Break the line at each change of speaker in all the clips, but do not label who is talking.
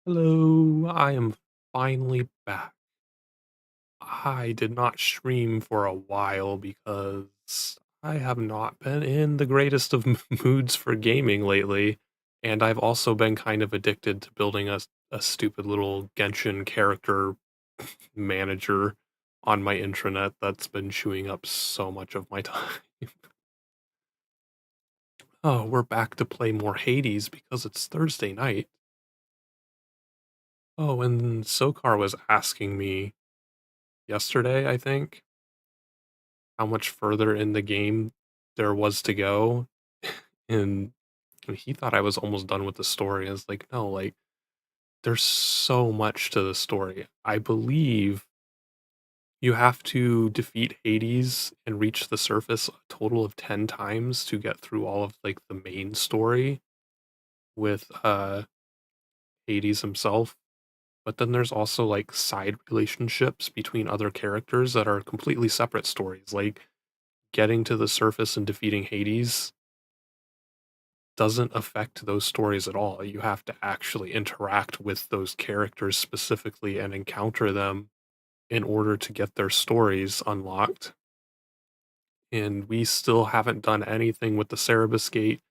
Hello, I am finally back. I did not stream for a while because I have not been in the greatest of moods for gaming lately, and I've also been kind of addicted to building a stupid little Genshin character manager on my intranet that's been chewing up so much of my time. Oh, we're back to play more Hades because it's Thursday night. Oh, and Sokar was asking me yesterday, I think, how much further in the game there was to go, and he thought I was almost done with the story. I was like, "No, like, there's so much to the story." I believe you have to defeat Hades and reach the surface a total of 10 times to get through all of, like, the main story with, Hades himself, but then there's also, like, side relationships between other characters that are completely separate stories, like, getting to the surface and defeating Hades doesn't affect those stories at all. You have to actually interact with those characters specifically and encounter them in order to get their stories unlocked. And we still haven't done anything with the Cerebus Gate.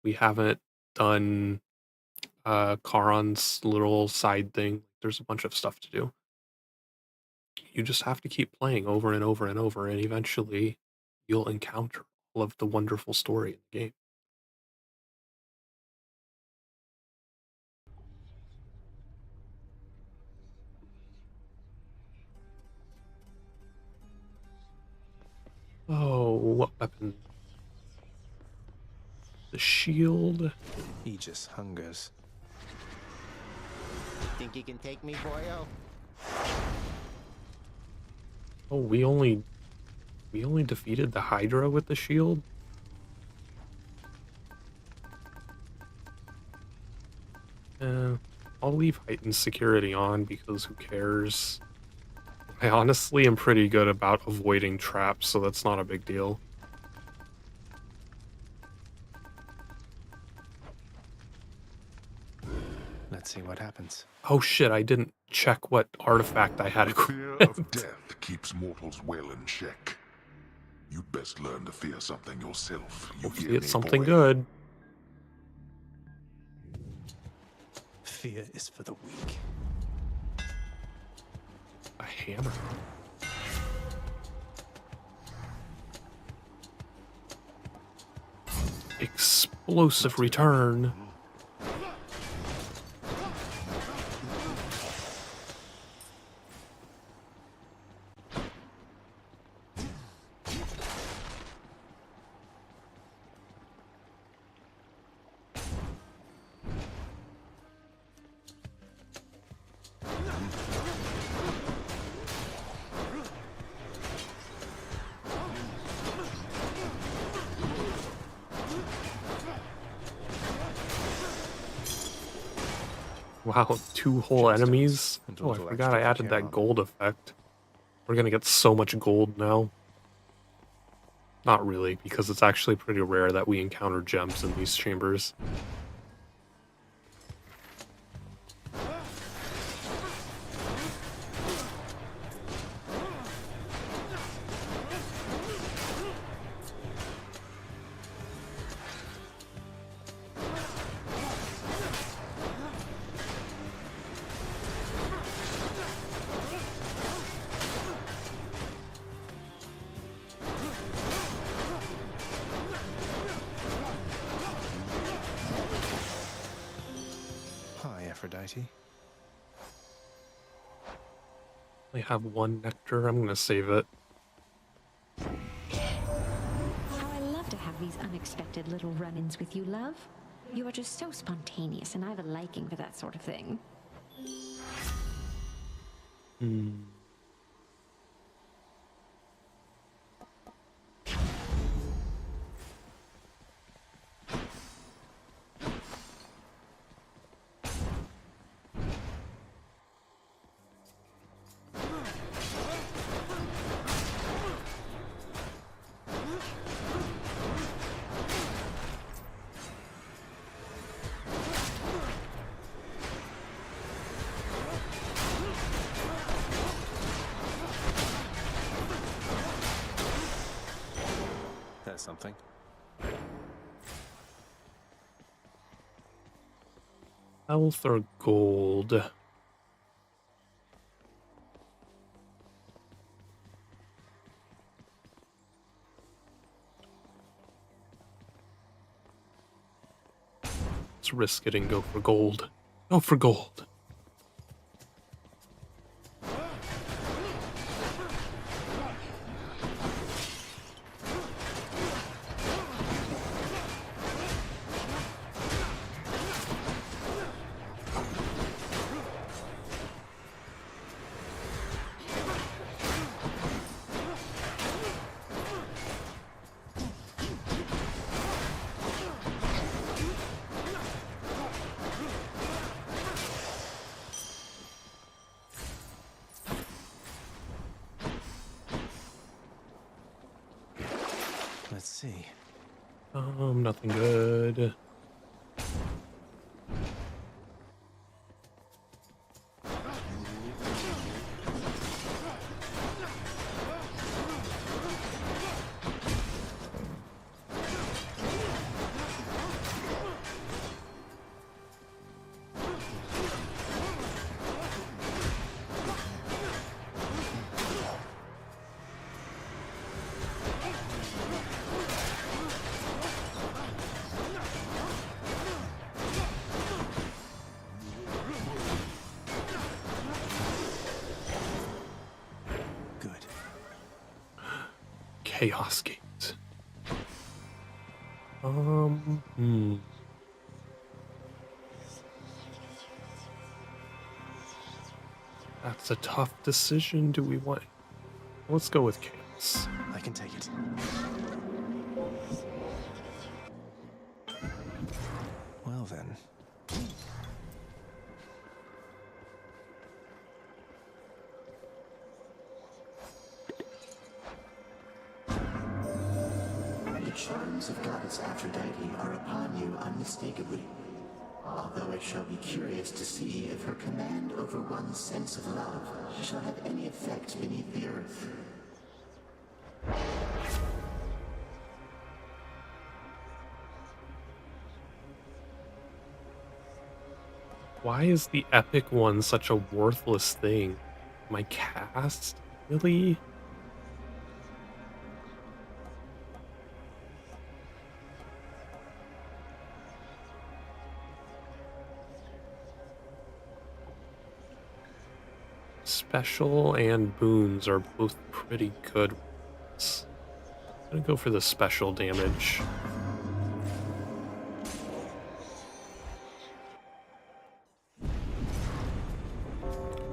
We haven't done Charon's little side thing. There's a bunch of stuff to do. You just have to keep playing over and over and over, and eventually you'll encounter all of the wonderful story in the game. Oh, what weapon? The shield.
He just hungers.
Think you can take me, boyo?
Oh, we only defeated the Hydra with the shield? Eh, I'll leave heightened security on because who cares? I honestly am pretty good about avoiding traps, so that's not a big deal.
Let's see what happens.
Oh shit, I didn't check what artifact I had
Fear of
equipped.
death keeps mortals well in check. You'd best learn to fear something yourself. You
Hopefully
hear
it's
me,
something
boy?
good.
Fear is for the weak.
A hammer. Explosive return. Wow, 2 whole
Just
enemies?
and a
Oh, I
little
forgot I
extra for
added that
Charon.
gold effect. We're gonna get so much gold now. Not really, because it's actually pretty rare that we encounter gems in these chambers.
Hi, Aphrodite.
I have 1 nectar, I'm gonna save it.
How I love to have these unexpected little run-ins with you, love. You are just so spontaneous, and I have a liking for that sort of thing.
Hmm.
something.
Health or gold? Let's risk it and go for gold. Go for gold.
Let's see.
Nothing good.
Good.
Chaos Gate. That's a tough decision. Do we want... Let's go with Chaos.
I can take it. Well then.
The charms of Goddess Aphrodite are upon you unmistakably. Although I shall be curious to see if her command over one's sense of love shall have any effect beneath the earth.
Why is the epic one such a worthless thing? My cast? Really? Special and boons are both pretty good ones. I'm gonna go for the special damage.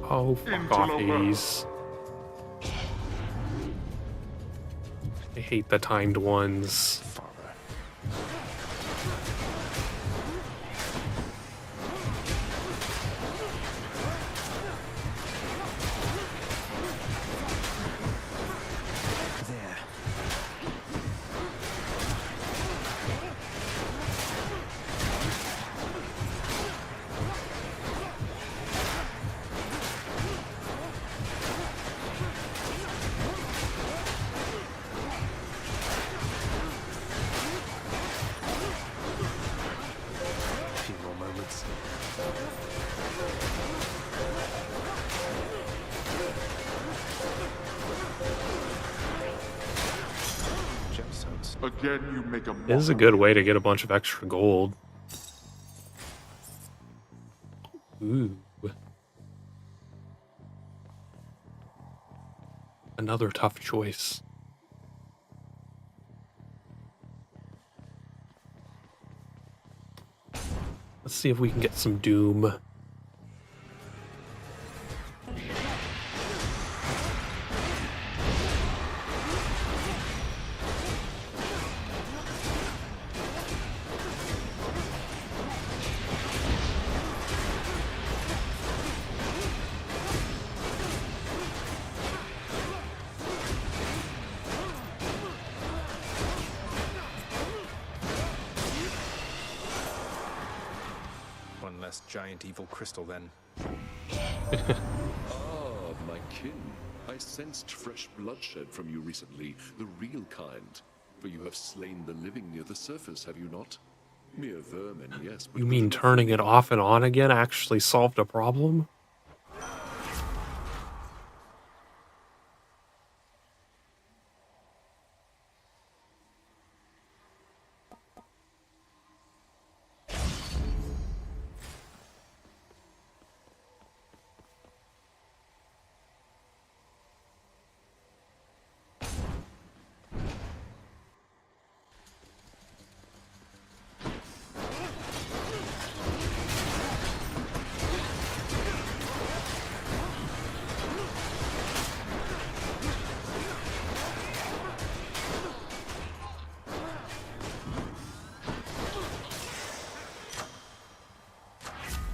Oh, fuck off, Hades. I hate the timed ones.
Father. There. Few more moments. Gemstones.
Again, you make a
This is a good way to get a bunch of extra gold. Ooh. Another tough choice. Let's see if we can get some Doom.
One less giant evil crystal then.
Ah, my kin. I sensed fresh bloodshed from you recently, the real kind. For you have slain the living near the surface, have you not? Mere vermin, yes, but
You mean
good
turning it off and on again actually solved a problem?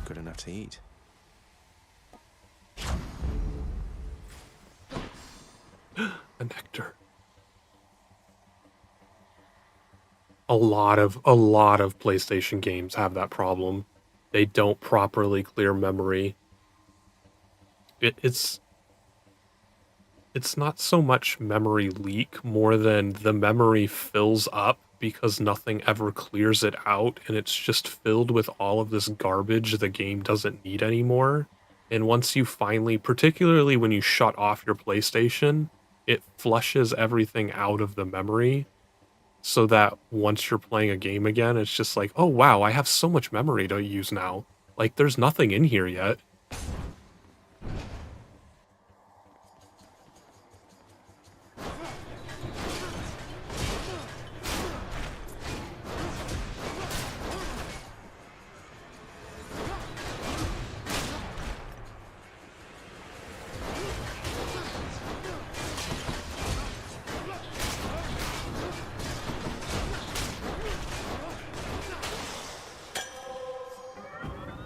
Good enough to eat.
A nectar. A lot of PlayStation games have that problem. They don't properly clear memory. It's not so much memory leak, more than the memory fills up because nothing ever clears it out, and it's just filled with all of this garbage the game doesn't need anymore. And once you finally, particularly when you shut off your PlayStation, it flushes everything out of the memory so that once you're playing a game again, it's just like, oh wow, I have so much memory to use now. Like, there's nothing in here yet.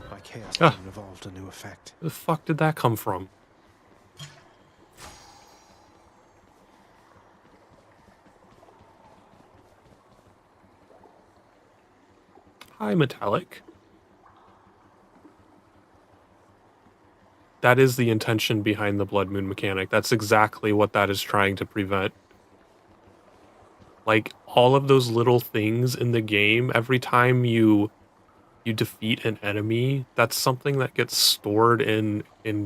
My chaos
Ah.
beam evolved a new effect.
Where the fuck did that come from? Hi, Metallic. That is the intention behind the Blood Moon mechanic. That's exactly what that is trying to prevent. Like, all of those little things in the game, every time you defeat an enemy, that's something that gets stored in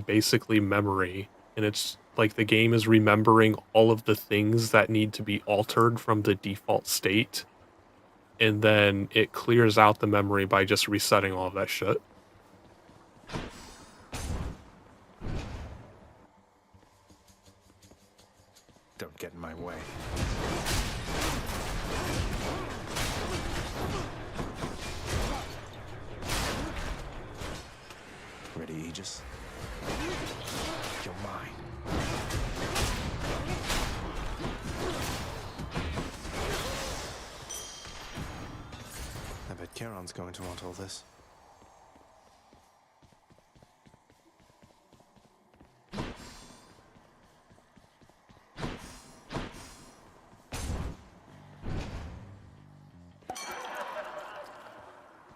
basically memory. And it's like the game is remembering all of the things that need to be altered from the default state. And then it clears out the memory by just resetting all of that shit.
Don't get in my way. Ready, Aegis? You're mine. I bet Charon's going to want all this.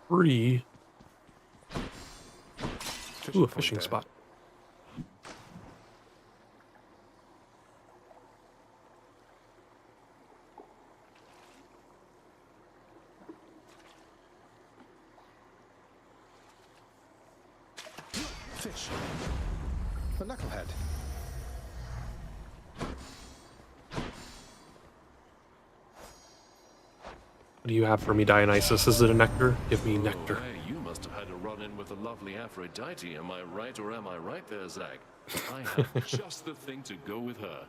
Free. Ooh, a
point
fishing
there.
spot.
Fish. A knucklehead.
What do you have for me, Dionysus? Is it a nectar? Give me nectar.
Hey, you must have had a run-in with a lovely Aphrodite, am I right or am I right there, Zach? I have just the thing to go with her.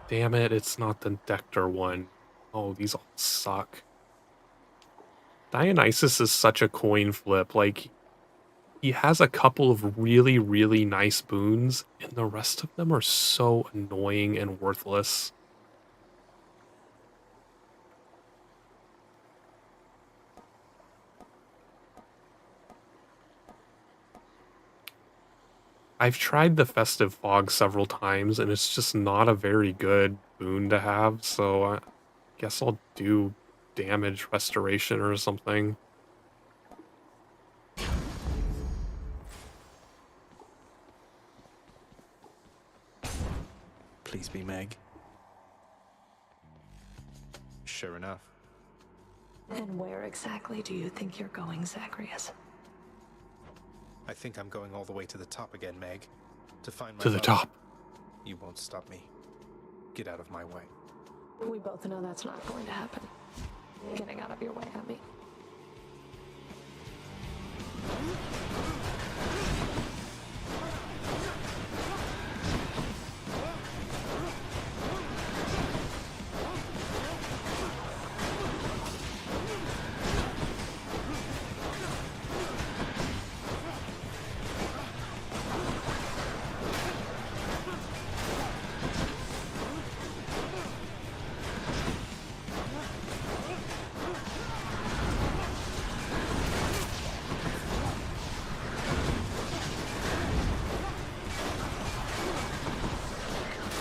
Damn it, it's not the nectar one. Oh, these all suck. Dionysus is such a coin flip. Like, he has a couple of really, really nice boons, and the rest of them are so annoying and worthless. I've tried the Festive Fog several times, and it's just not a very good boon to have, so I guess I'll do damage restoration or something.
Please be Meg. Sure enough.
And where exactly do you think you're going, Zacharias?
I think I'm going all the way to the top again, Meg. To find my
To the
love.
top.
You won't stop me. Get out of my way.
We both know that's not going to happen. Getting out of your way, Abby.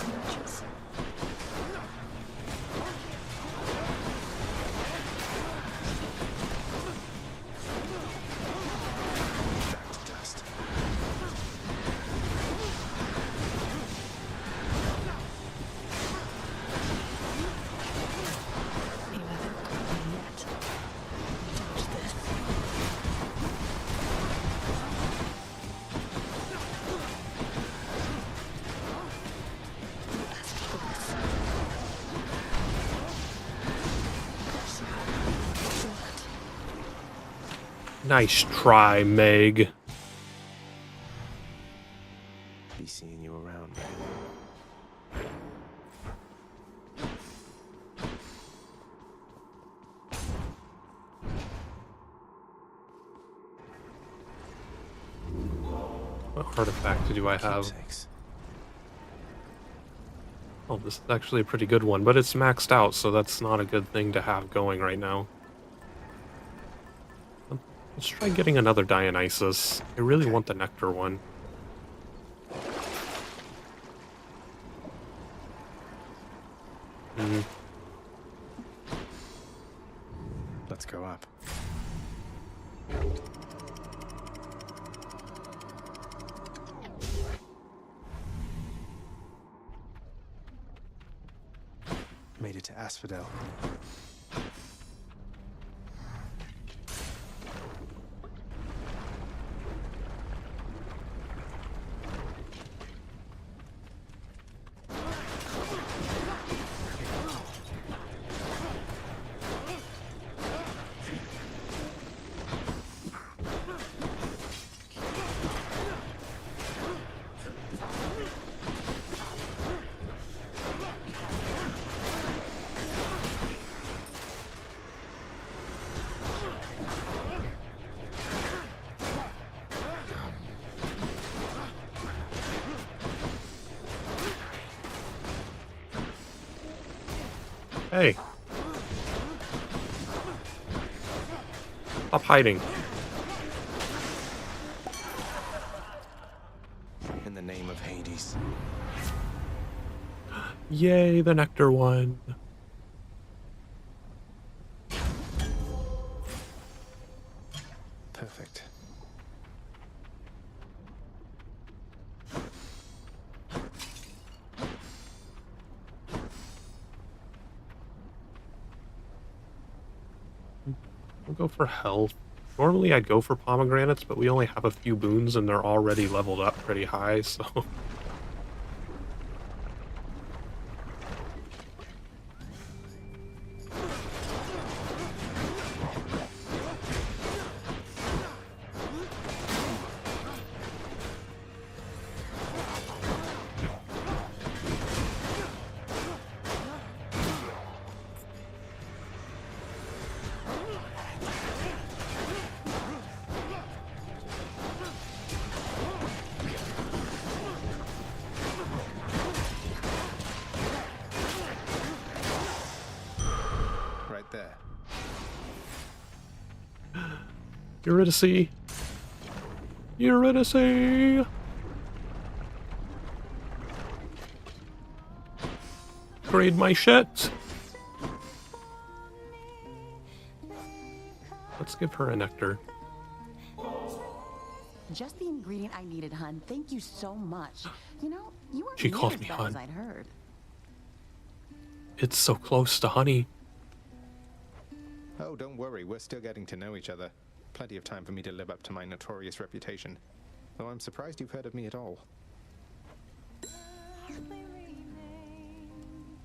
Matches.
Back to dust.
You haven't caught me yet. Dodge this. You asked for this. What?
Nice try, Meg.
Be seeing you around, Meg.
What artifact do I have?
Keepsakes.
Oh, this is actually a pretty good one, but it's maxed out, so that's not a good thing to have going right now. Let's try getting another Dionysus. I really want the Nectar one.
Let's go up. Made it to Asphodel.
Hey. Stop hiding.
In the name of Hades.
Yay, the Nectar one.
Perfect.
We'll go for health. Normally I'd go for pomegranates, but we only have a few boons and they're already leveled up pretty high, so...
Right there.
Eurydice! Eurydice! Grade my shit! Let's give her a nectar.
Just the ingredient I needed, hun. Thank you so much. You know, you weren't
She
near
called
as
me
bad
hun.
as I'd heard.
It's so close to honey.
Oh, don't worry, we're still getting to know each other. Plenty of time for me to live up to my notorious reputation. Though I'm surprised you've heard of me at all.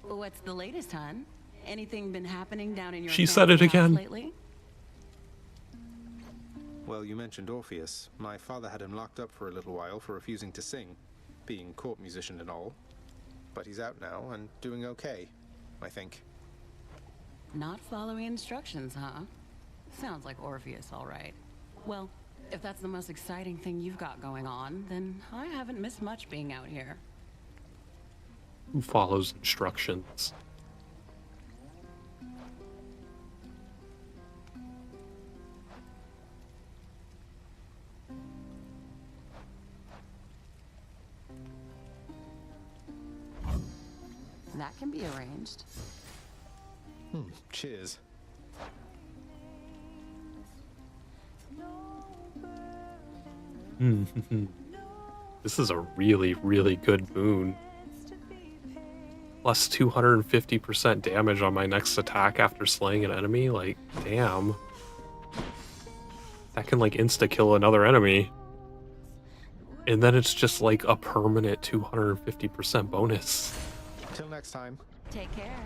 What's the latest, hon? Anything been happening down in your
She said it
family house
again.
lately?
Well, you mentioned Orpheus. My father had him locked up for a little while for refusing to sing, being court musician and all. But he's out now and doing okay, I think.
Not following instructions, huh? Sounds like Orpheus, all right. Well, if that's the most exciting thing you've got going on, then I haven't missed much being out here.
Who follows instructions?
That can be arranged.
Cheers.
This is a really, really good boon. Plus 250% damage on my next attack after slaying an enemy. Like, damn. That can, like, insta-kill another enemy. And then it's just, like, a permanent 250% bonus.
Till next time.
Take care.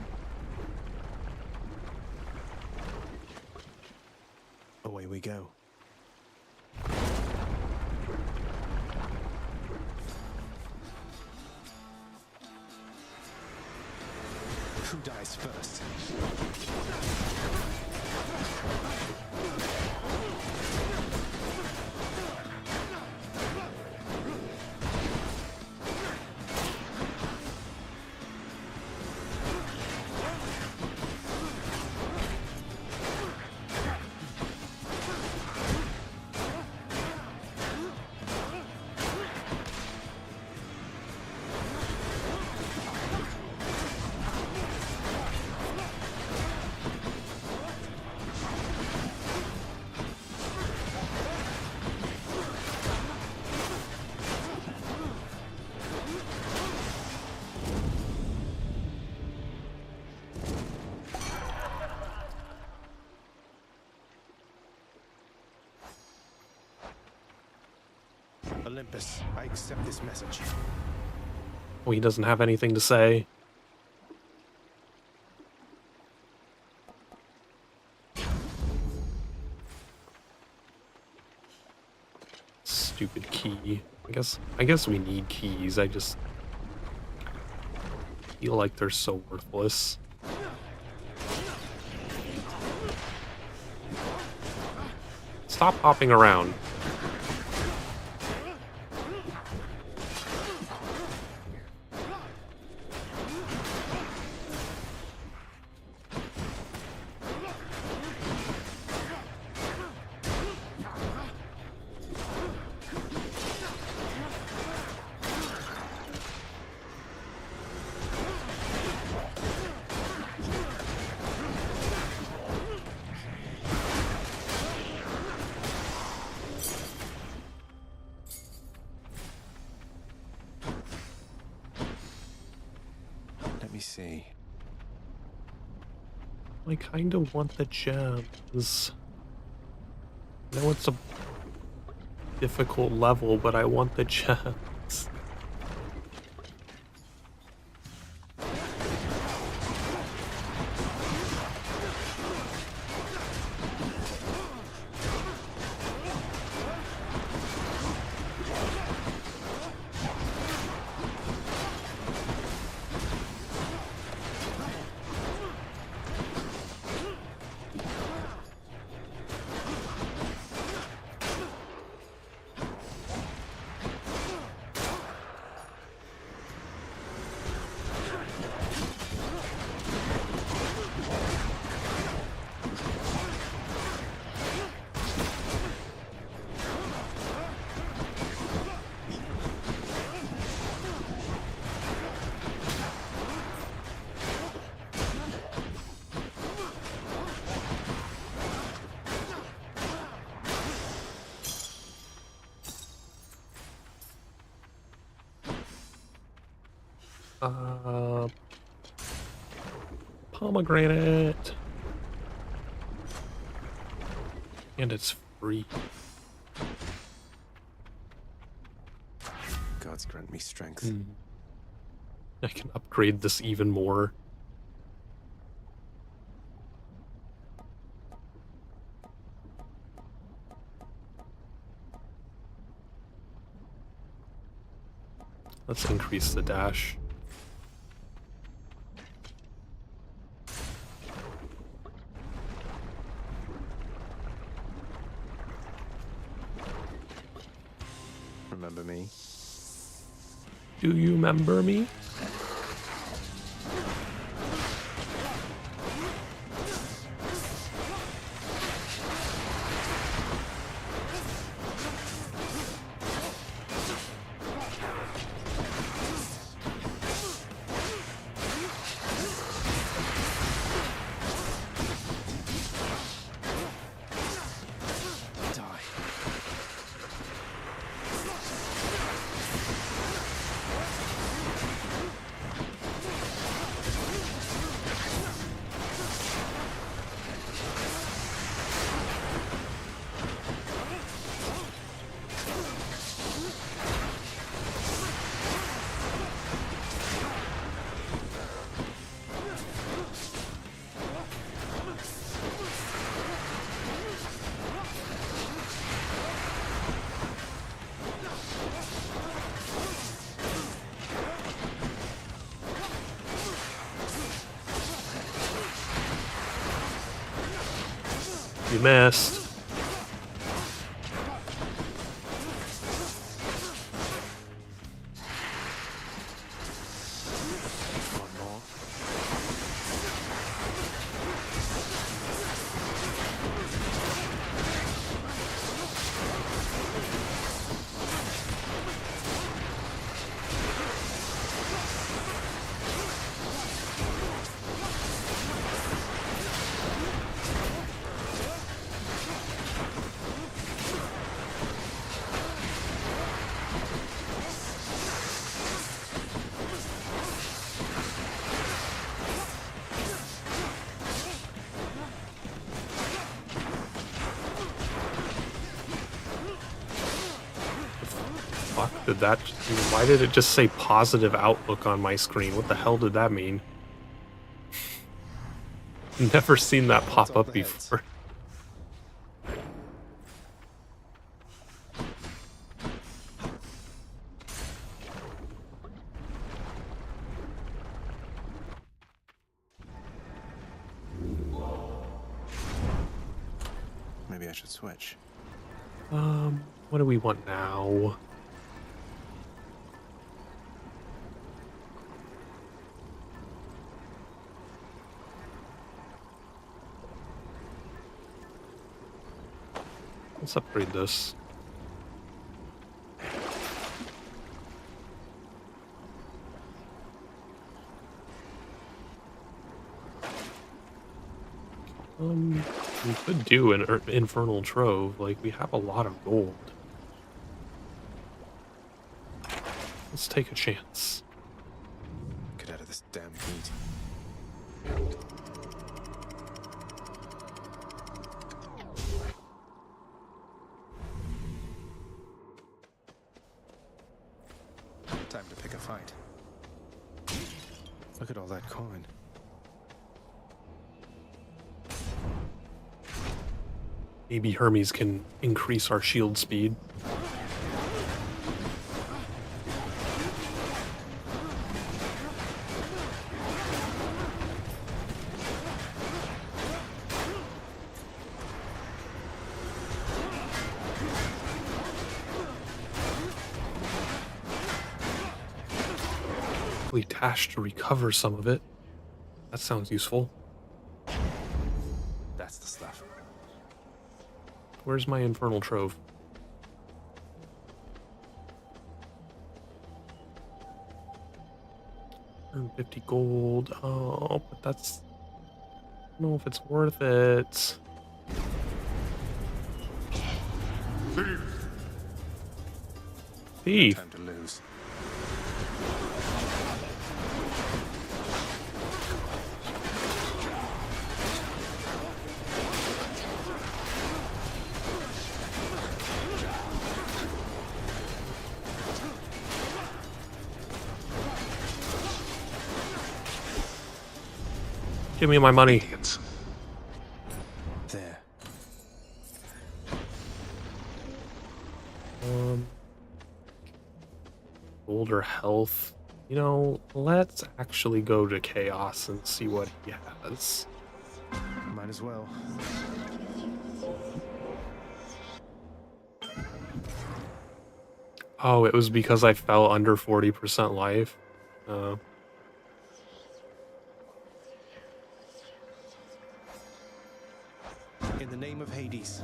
Away we go. Who dies first? Olympus, I accept this message.
Oh, he doesn't have anything to say. Stupid key. I guess we need keys. I just feel like they're so worthless. Stop hopping around.
Let me see.
I kind of want the gems. I know it's a difficult level, but I want the gems. Pomegranate. And it's free.
Gods grant me strength.
I can upgrade this even more. Let's increase the dash.
Remember me?
Do you remember me? You missed.
One more.
Fuck did that? Why did it just say positive outlook on my screen? What the hell did that mean? Never seen that pop up before.
Maybe I should switch.
What do we want now? Let's upgrade this. We could do an infernal trove. Like, we have a lot of gold. Let's take a chance.
Get out of this damn heat. Time to pick a fight. Look at all that coin.
Maybe Hermes can increase our shield speed. Dash to recover some of it. That sounds useful.
That's the stuff.
Where's my infernal trove? Earn 50 gold. Oh, but that's... I don't know if it's worth it. Thief.
Time to lose.
Give me my money.
Idiots.
There.
Older health. You know, let's actually go to Chaos and see what he has.
Might as well.
Oh, it was because I fell under 40% life.
In the name of Hades.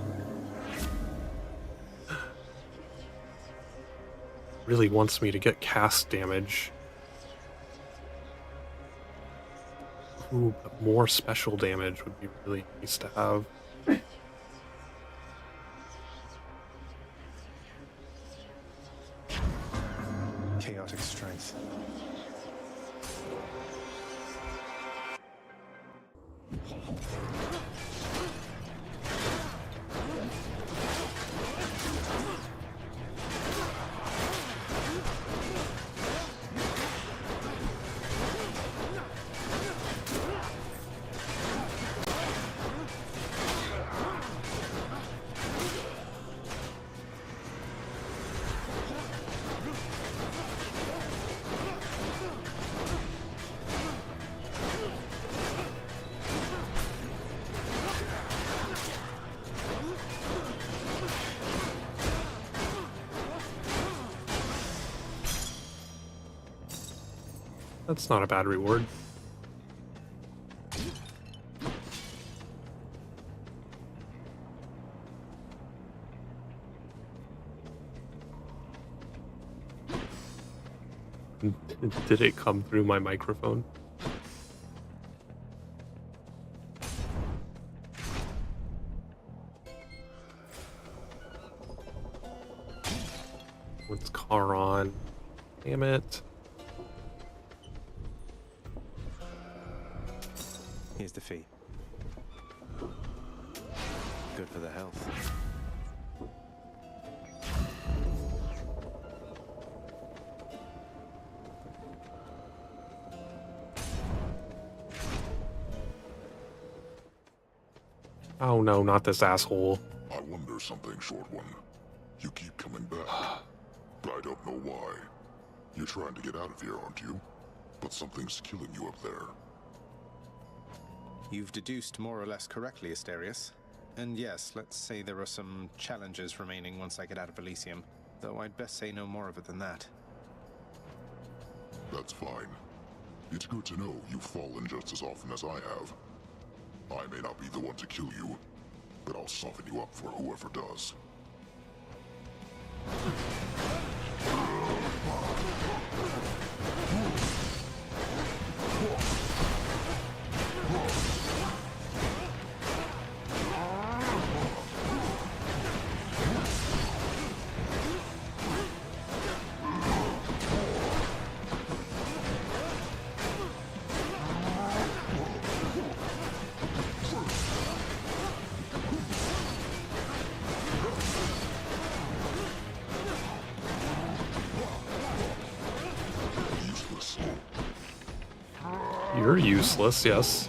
Really wants me to get cast damage. Ooh, but more special damage would be really nice to have.
Chaotic strength.
That's not a bad reward. Did it come through my microphone? What's Charon? Damn it.
Here's the fee. Good for the health.
Oh no, not this asshole.
I wonder something, Short One. You keep coming back. But I don't know why. You're trying to get out of here, aren't you? But something's killing you up there.
You've deduced more or less correctly, Asterius. And yes, let's say there are some challenges remaining once I get out of Elysium. Though I'd best say no more of it than that.
That's fine. It's good to know you've fallen just as often as I have. I may not be the one to kill you, but I'll soften you up for whoever does. Useless.
You're useless, yes.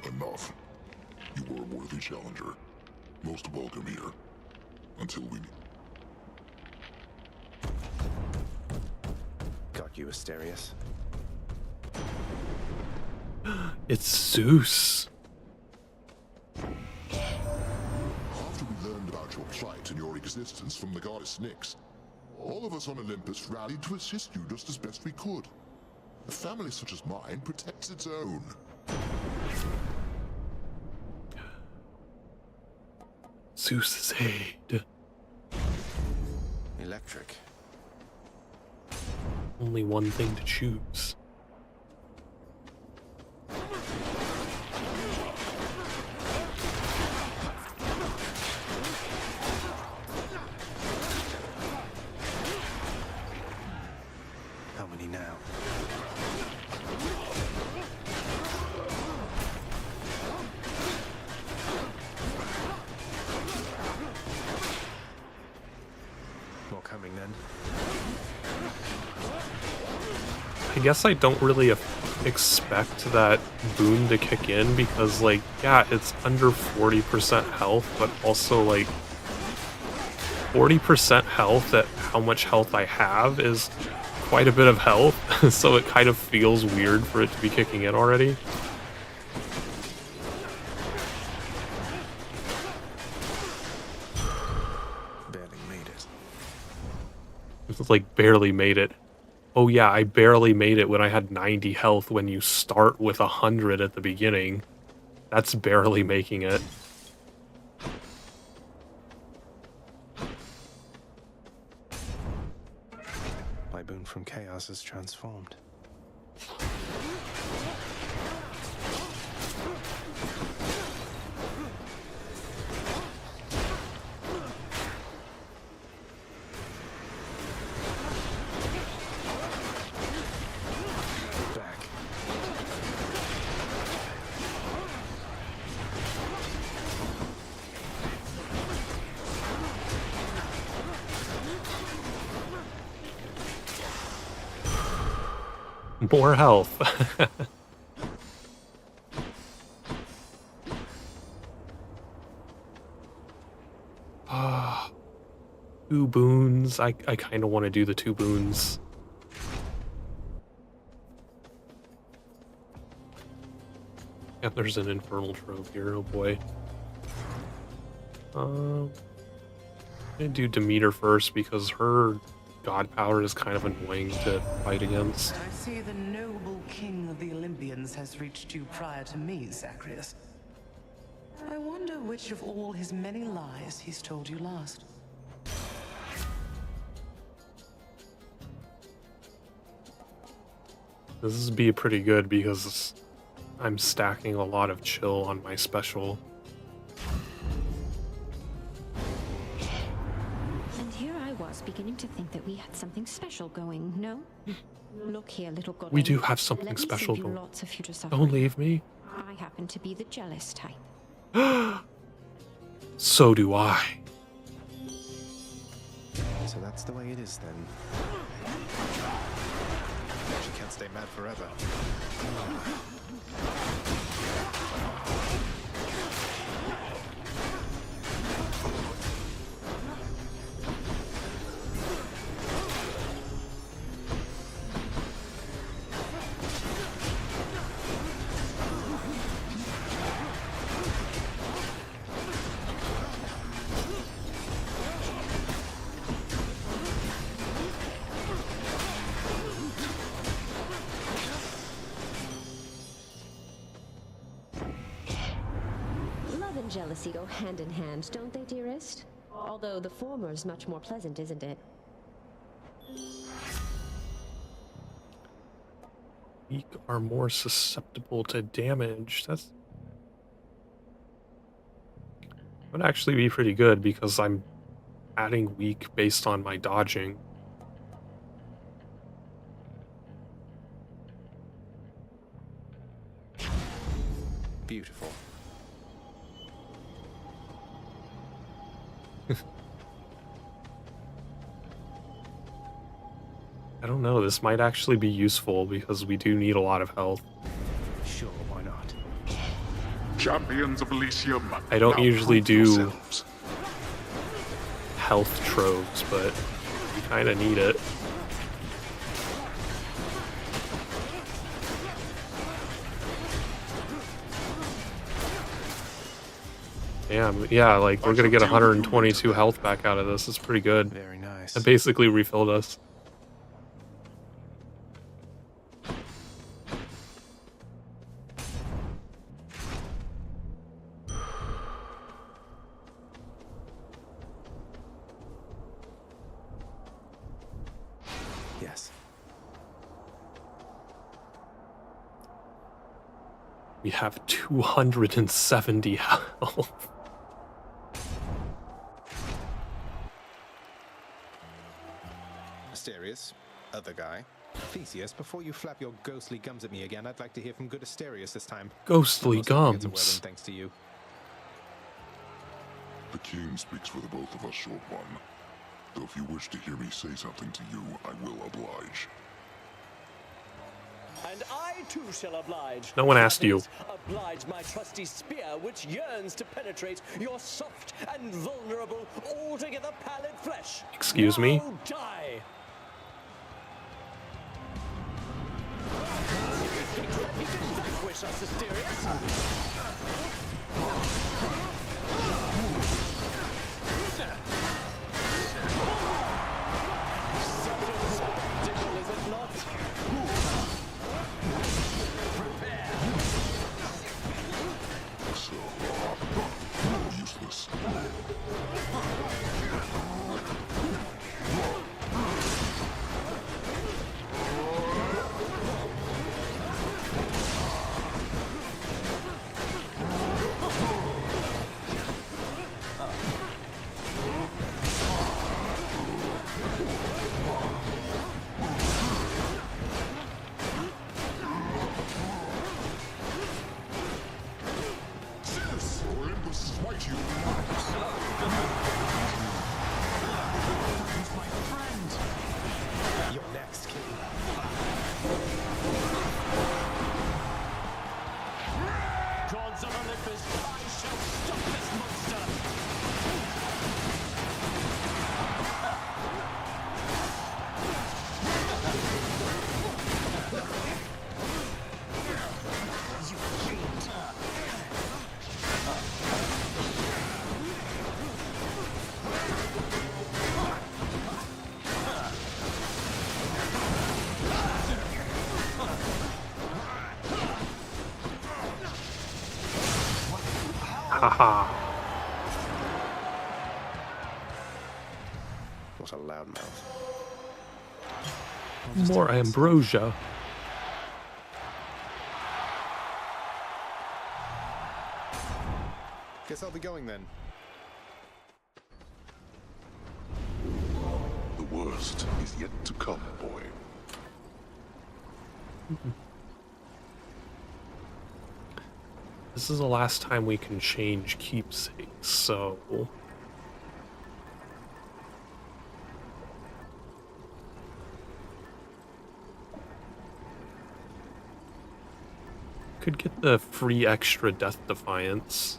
Enough. You were a worthy challenger. Most welcome here. Until we meet.
Got you, Asterius.
It's Zeus.
After we learned about your plight and your existence from the goddess Nyx, all of us on Olympus rallied to assist you just as best we could. A family such as mine protects its own.
Zeus's aid.
Electric.
Only one thing to choose. I guess I don't really expect that boon to kick in because, like, yeah, it's under 40% health, but also, like, 40% health at how much health I have is quite a bit of health, so it kind of feels weird for it to be kicking in already.
Barely made it.
It's like barely made it. Oh yeah, I barely made it when I had 90 health when you start with 100 at the beginning. That's barely making it.
My boon from chaos is transformed. Back.
More health. Ah, 2 boons. I kind of want to do the 2 boons. Yeah, there's an infernal trove here. Oh boy. I'm gonna do Demeter first because her god power is kind of annoying to fight against.
I see the noble king of the Olympians has reached you prior to me, Zacharias. I wonder which of all his many lies he's told you last.
This is be pretty good because I'm stacking a lot of chill on my special.
And here I was beginning to think that we had something special going, no? Look here, little godling.
We do have something
Let me
special
save you
going.
lots of future suffering.
Don't leave me.
I happen to be the jealous type.
So do I.
So that's the way it is then. She can't stay mad forever.
Love and jealousy go hand in hand, don't they, dearest? Although the former is much more pleasant, isn't it?
Weak are more susceptible to damage. That would actually be pretty good because I'm adding weak based on my dodging.
Beautiful.
I don't know, this might actually be useful because we do need a lot of health.
Sure, why not?
Champions of Elysium.
I don't
now
usually
prove
do
yourselves.
health troves, but we kind of need it. Damn, yeah, like we're gonna get 122 health back out of this. It's pretty good.
Very nice.
It basically refilled us.
Yes.
We have 270 health.
Asterius, other guy. Theseus, before you flap your ghostly gums at me again, I'd like to hear from good Asterius this time.
Ghostly
Most likely it's a word
gums.
in thanks to you.
The king speaks for the both of us, short one. Though if you wish to hear me say something to you, I will oblige.
And I too shall oblige.
No one asked you.
Oblige my trusty spear, which yearns to penetrate your soft and vulnerable, altogether pallid flesh.
Excuse me?
Now die! You can vanquish us, Asterius.
Useless.
Haha.
What a loudmouth.
More ambrosia.
Guess I'll be going then.
The worst is yet to come, boy.
This is the last time we can change keepsakes, so... Could get the free extra Death Defiance.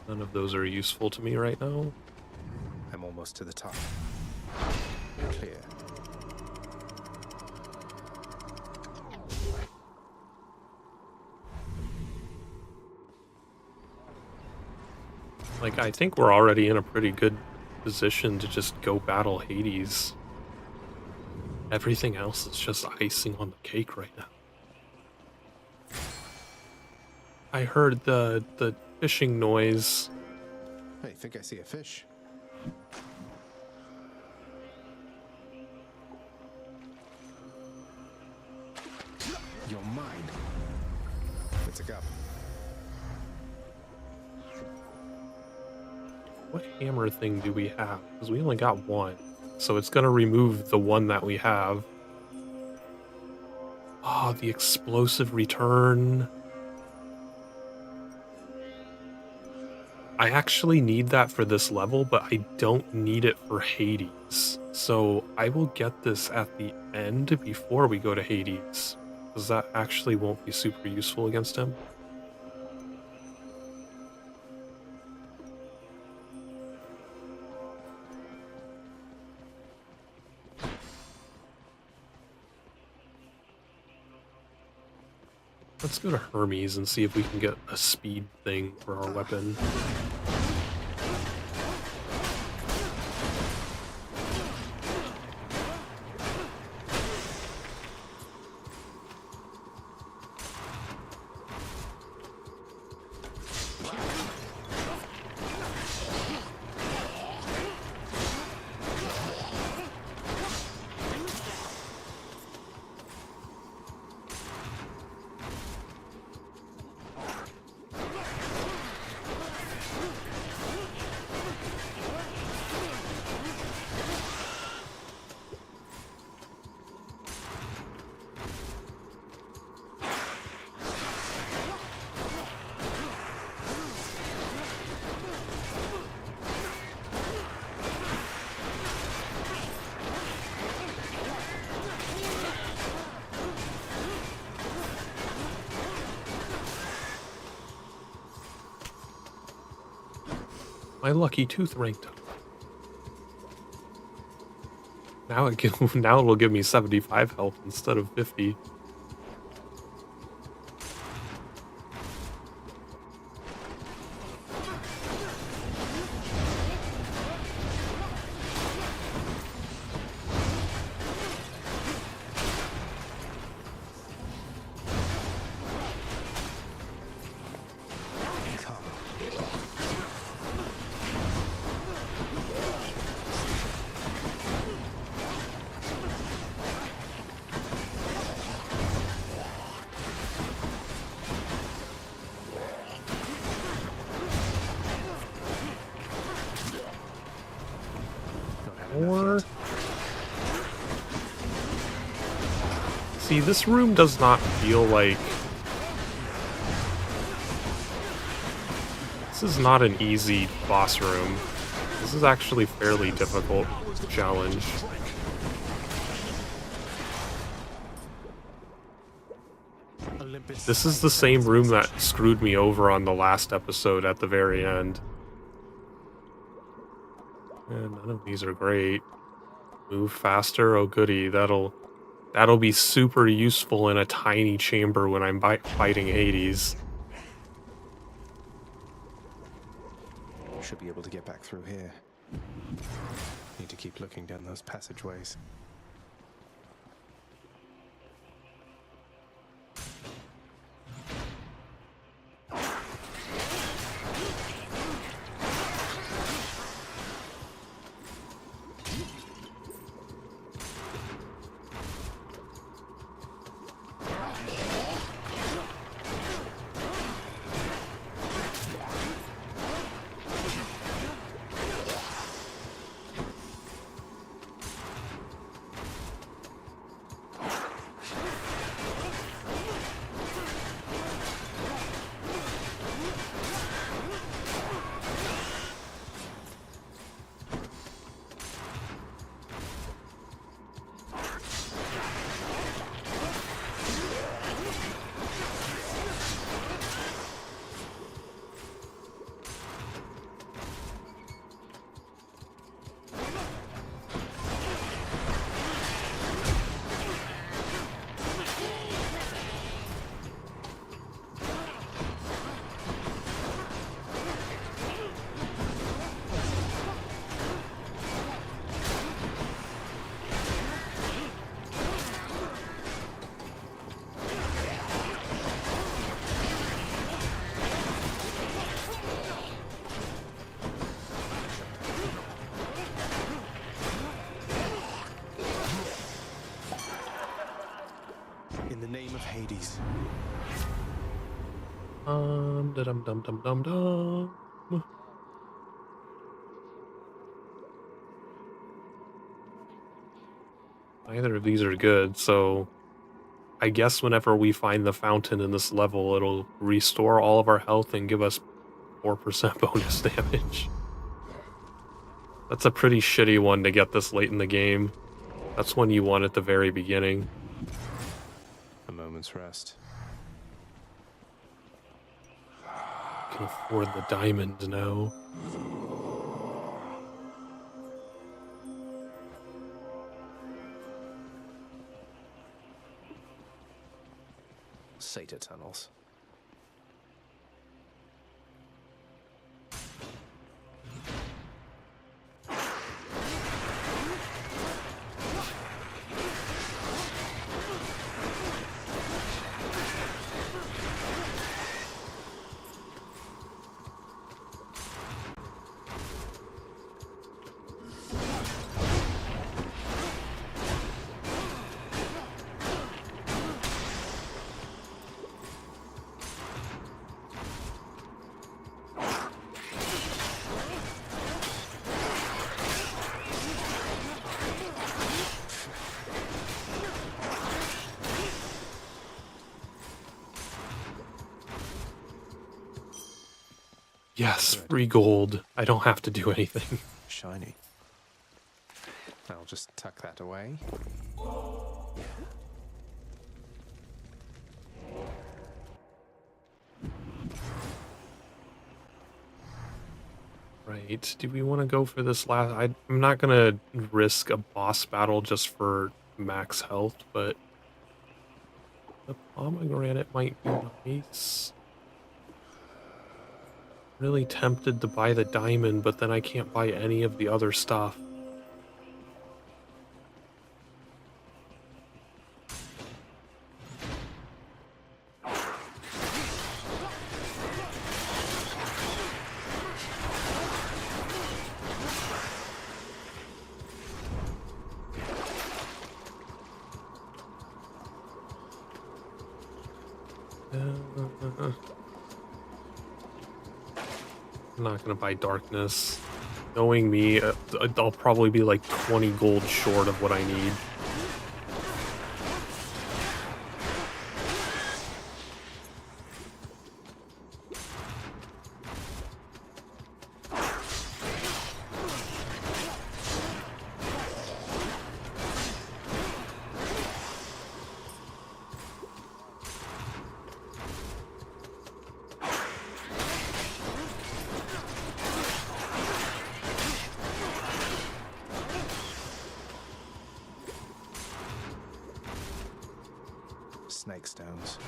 None of those are useful to me right now.
I'm almost to the top. Clear.
Like, I think we're already in a pretty good position to just go battle Hades. Everything else is just icing on the cake right now. I heard the fishing noise.
I think I see a fish. You're mine. It's a cup.
What hammer thing do we have? Because we only got one. So it's going to remove the one that we have. Oh, the explosive return. I actually need that for this level, but I don't need it for Hades. So I will get this at the end before we go to Hades, because that actually won't be super useful against him. Let's go to Hermes and see if we can get a speed thing for our weapon. My lucky tooth ranked up. Now it'll give me 75 health instead of 50. See, this room does not feel like... This is not an easy boss room. This is actually fairly difficult challenge. This is the same room that screwed me over on the last episode at the very end. And none of these are great. Move faster, oh goody, that'll be super useful in a tiny chamber when I'm fighting Hades.
Should be able to get back through here. Need to keep looking down those passageways. In the name of Hades.
Dum dum dum dum dum. Neither of these are good, so I guess whenever we find the fountain in this level, it'll restore all of our health and give us 4% bonus damage. That's a pretty shitty one to get this late in the game. That's one you want at the very beginning.
A moment's rest.
Can afford the diamond now.
Satyr tunnels.
Yes, free gold. I don't have to do anything.
Shiny. I'll just tuck that away.
Right, do we want to go for this last... I'm not gonna risk a boss battle just for max health, but the pomegranate might be nice. Really tempted to buy the diamond, but then I can't buy any of the other stuff. I'm not gonna buy darkness. Knowing me, I'll probably be like 20 gold short of what I need.
Snake stones.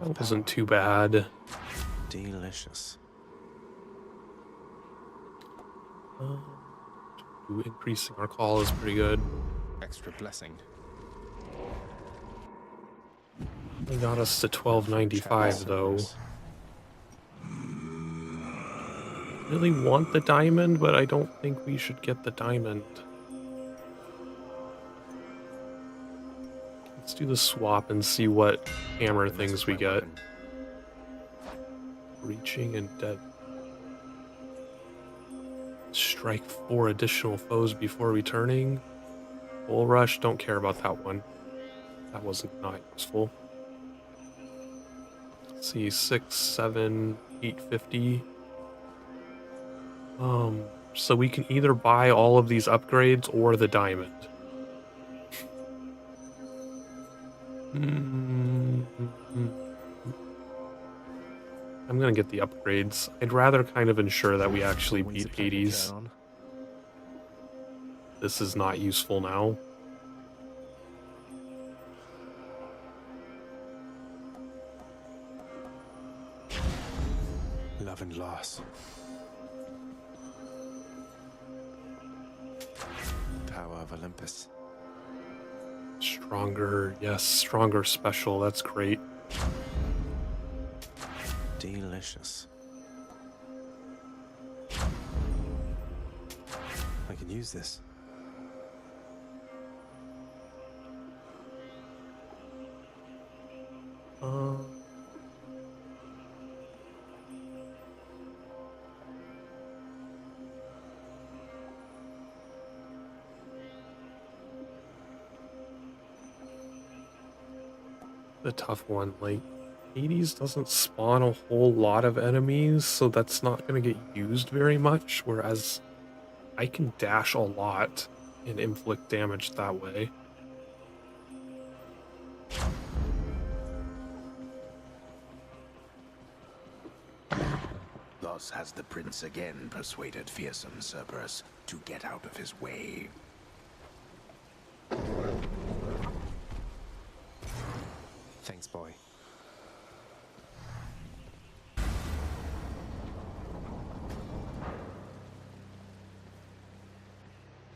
That wasn't too bad. Delicious.
Increasing our call is pretty good.
Extra blessing.
They got us to 1295 though. Really want the diamond, but I don't think we should get the diamond. Let's do the swap and see what hammer things we get. Reaching and dead. Strike 4 additional foes before returning. Bull rush, don't care about that one. That wasn't not useful. Let's see, 6, 7, 850. So we can either buy all of these upgrades or the diamond. I'm gonna get the upgrades. I'd rather kind of ensure that we actually beat Hades. This is not useful now.
Love and loss. Power of Olympus.
Stronger, yes, stronger special, that's great.
Delicious. I can use this.
The tough one, like, Hades doesn't spawn a whole lot of enemies, so that's not going to get used very much, whereas I can dash a lot and inflict damage that way.
Thus has the prince again persuaded fearsome Cerberus to get out of his way.
Thanks, boy.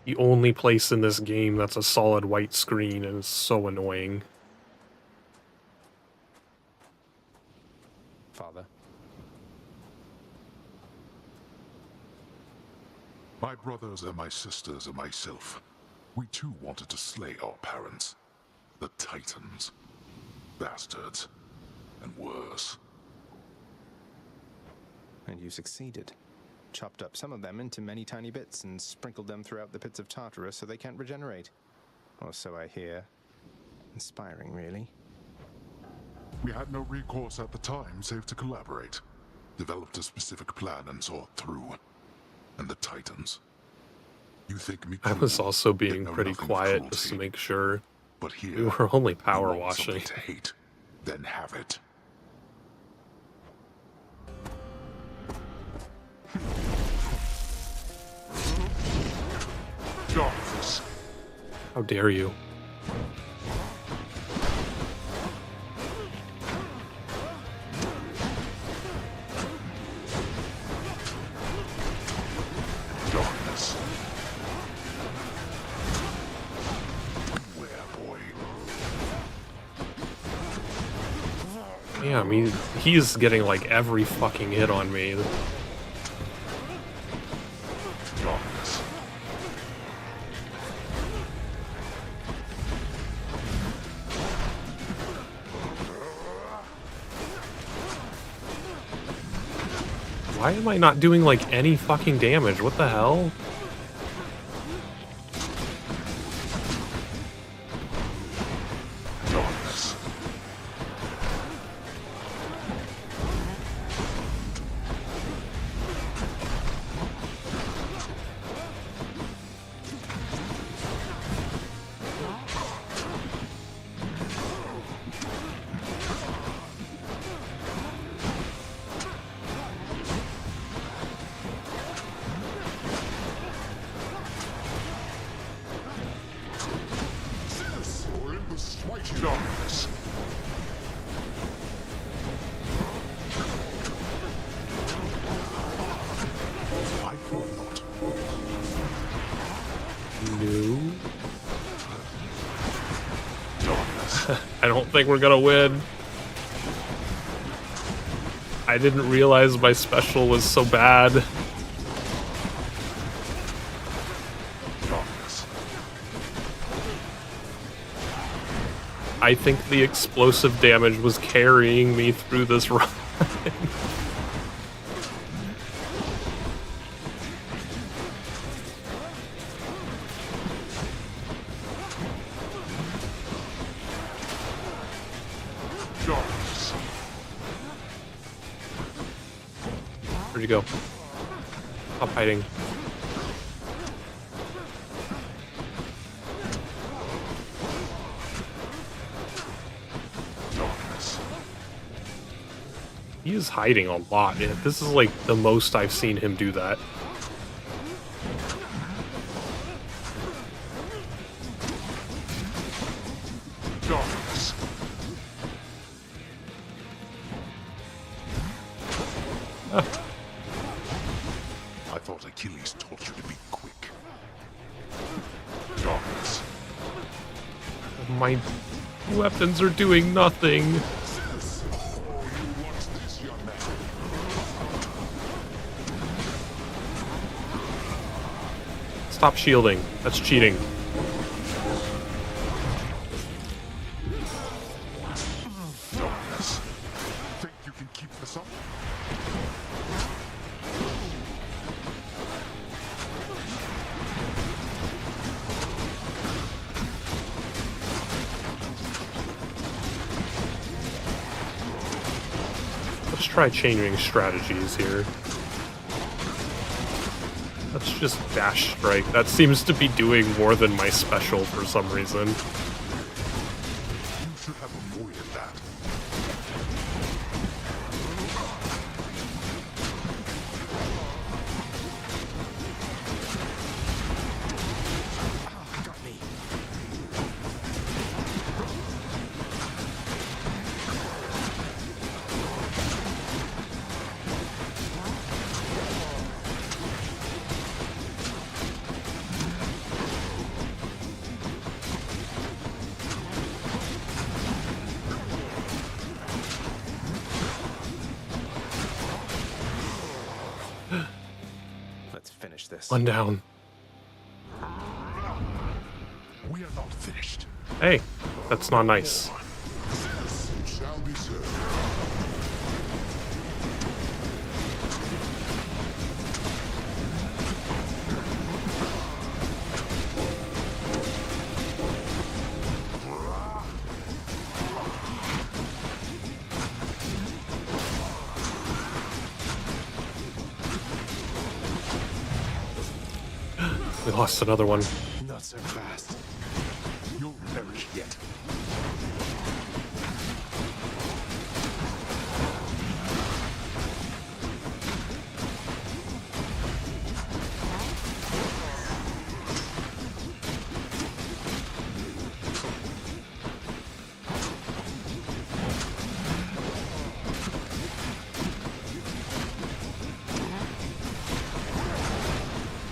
The only place in this game that's a solid white screen, and it's so annoying.
Father.
My brothers and my sisters and myself We too wanted to slay our parents. The Titans. Bastards. And worse.
And you succeeded. Chopped up some of them into many tiny bits and sprinkled them throughout the pits of Tartarus so they can't regenerate. Or so I hear. Inspiring, really.
We had no recourse at the time save to collaborate. Developed a specific plan and saw it through. And the Titans. You think me
I was
cruel,
also
yet
being
know
pretty
nothing of
quiet just to
cruelty.
make sure
But here,
we were only power
you want something
washing.
to hate, then have it. Darkness.
How dare you?
Darkness. Beware, boy.
Damn, he's getting like every fucking hit on me.
Darkness.
Why am I not doing like any fucking damage? What the hell?
Darkness. Olympus smite you. Darkness. I thought not.
No.
Darkness.
I don't think we're gonna win. I didn't realize my special was so bad.
Darkness.
I think the explosive damage was carrying me through this run.
Darkness.
Where'd you go? Stop hiding.
Darkness.
He is hiding a lot. This is like the most I've seen him do that.
Darkness. I thought Achilles taught you to be quick. Darkness.
My weapons are doing nothing.
Oh, you want this, young man?
Stop shielding. That's cheating.
Darkness. Think you can keep this up?
Let's try changing strategies here. Let's just dash strike. That seems to be doing more than my special for some reason.
You should have avoided that.
Got me.
Let's finish this.
One down. Hey, that's not nice.
It shall be so.
We lost another one.
Not so fast.
You'll perish yet.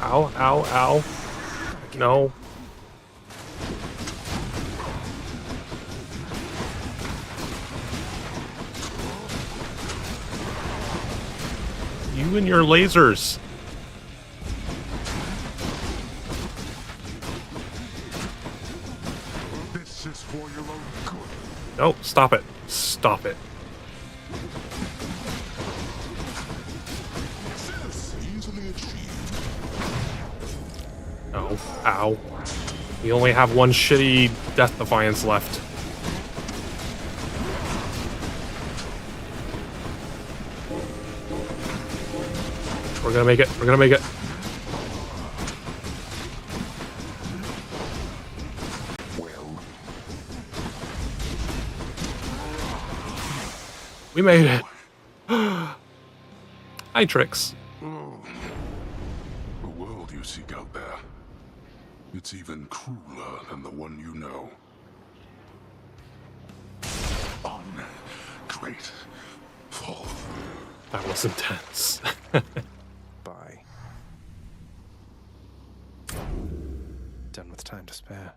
Ow, ow, ow. No. You and your lasers.
This is for your own good.
No, stop it. Stop it.
Success easily achieved.
Oh, ow. We only have one shitty Death Defiance left. We're gonna make it. We're gonna make it.
Well,
We made it. Hi, Trix.
the world you seek out there, it's even crueler than the one you know. Ungrateful.
That was intense.
Bye. Done with time to spare.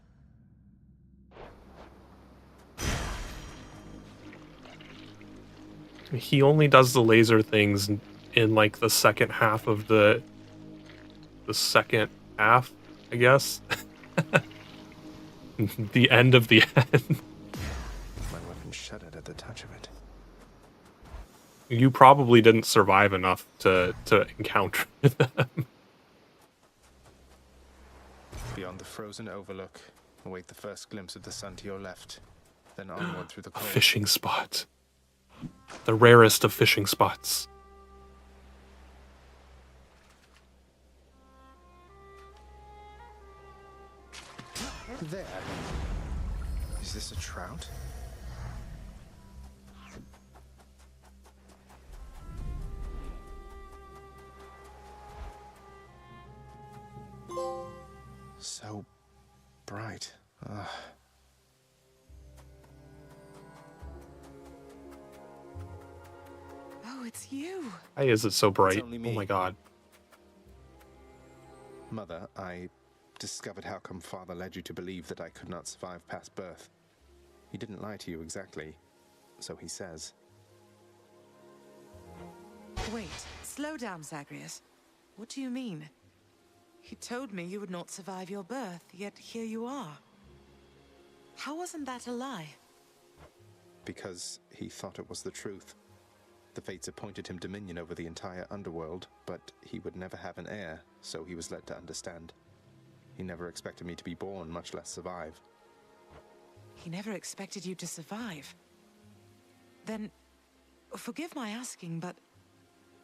He only does the laser things in like the second half of the second half, I guess. The end of the end.
My weapon shuddered at the touch of it.
You probably didn't survive enough to encounter them.
Beyond the frozen overlook, await the first glimpse of the sun to your left. Then onward through the
A
cold.
fishing spot. The rarest of fishing spots.
There. Is this a trout? So bright. Ugh.
Oh, it's you.
Why is it so bright?
only
Oh
me.
my god.
Mother, I discovered how come Father led you to believe that I could not survive past birth. He didn't lie to you exactly, so he says.
Wait, slow down, Zagreus. What do you mean? He told me you would not survive your birth, yet here you are. How wasn't that a lie?
Because he thought it was the truth. The fates appointed him dominion over the entire underworld, but he would never have an heir, so he was led to understand. He never expected me to be born, much less survive.
He never expected you to survive. Then, forgive my asking, but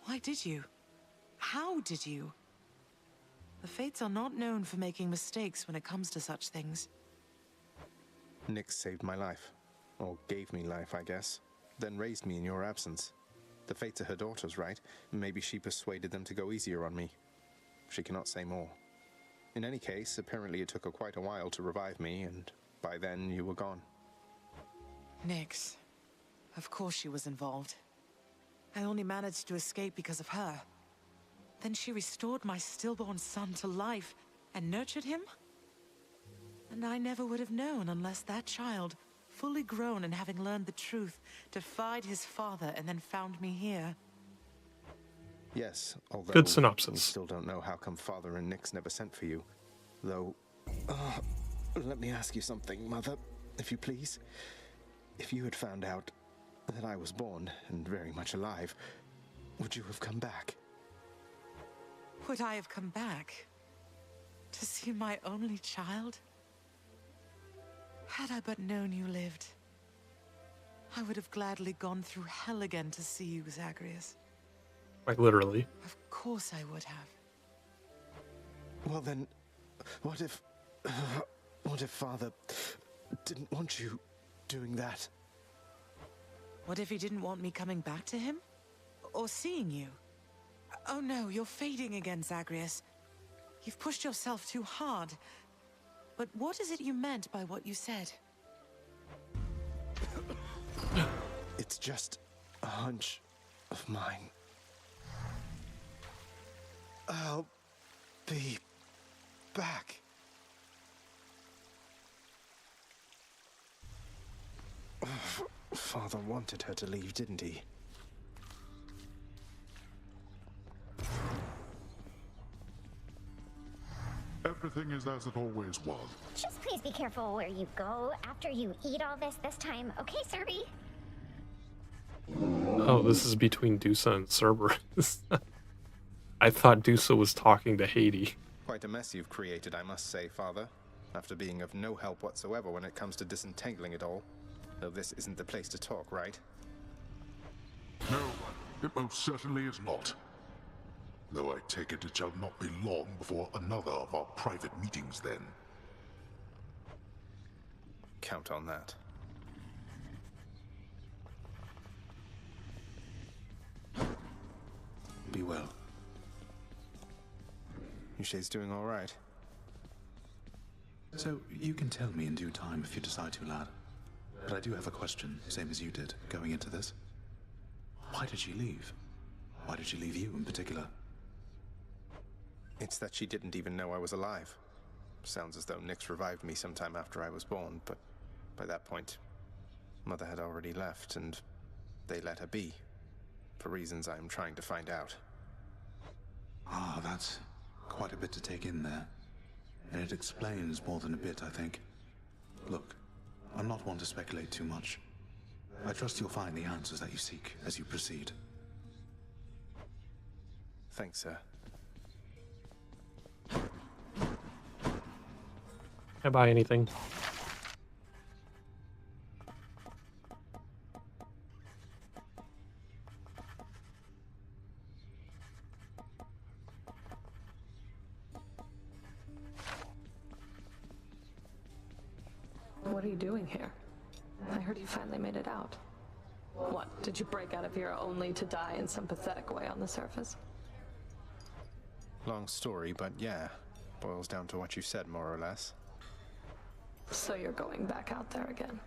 why did you? How did you? The fates are not known for making mistakes when it comes to such things.
Nyx saved my life. Or gave me life, I guess. Then raised me in your absence. The fates are her daughters, right? Maybe she persuaded them to go easier on me. She cannot say more. In any case, apparently it took her quite a while to revive me, and by then you were gone.
Nyx. Of course she was involved. I only managed to escape because of her. Then she restored my stillborn son to life and nurtured him? And I never would have known unless that child, fully grown and having learned the truth, defied his father and then found me here.
Yes, although
Good
we
synopsis.
still don't know how come Father and Nyx never sent for you. Though, let me ask you something, Mother. if you please. If you had found out that I was born and very much alive, would you have come back?
Would I have come back? To see my only child? Had I but known you lived, I would have gladly gone through hell again to see you, Zagreus.
Quite literally.
Of course I would have.
Well then, what if Father didn't want you doing that?
What if he didn't want me coming back to him? Or seeing you? Oh no, you're fading again, Zagreus. You've pushed yourself too hard. But what is it you meant by what you said?
It's just a hunch of mine. I'll be back. Father wanted her to leave, didn't he?
Everything is as it always was.
Just please be careful where you go after you eat all this time, okay, Serby?
Oh, this is between Dusa and Cerberus. I thought Dusa was talking to Haiti.
Quite a mess you've created, I must say, Father. After being of no help whatsoever when it comes to disentangling it all. Though this isn't the place to talk, right?
No, it most certainly is not. Though I take it shall not be long before another of our private meetings then.
Count on that. Be well. Yushai's doing all right.
So, you can tell me in due time if you decide to, lad. But I do have a question, same as you did, going into this. Why did she leave? Why did she leave you in particular?
It's that she didn't even know I was alive. Sounds as though Nyx revived me sometime after I was born, but by that point, Mother had already left, and they let her be. For reasons I am trying to find out.
Ah, that's quite a bit to take in there. And it explains more than a bit, I think. Look, I'm not one to speculate too much. I trust you'll find the answers that you seek as you proceed.
Thanks, sir.
Can I buy anything?
What are you doing here? I heard you finally made it out. What, did you break out of here only to die in some pathetic way on the surface?
Long story, but yeah. Boils down to what you said, more or less.
So you're going back out there again?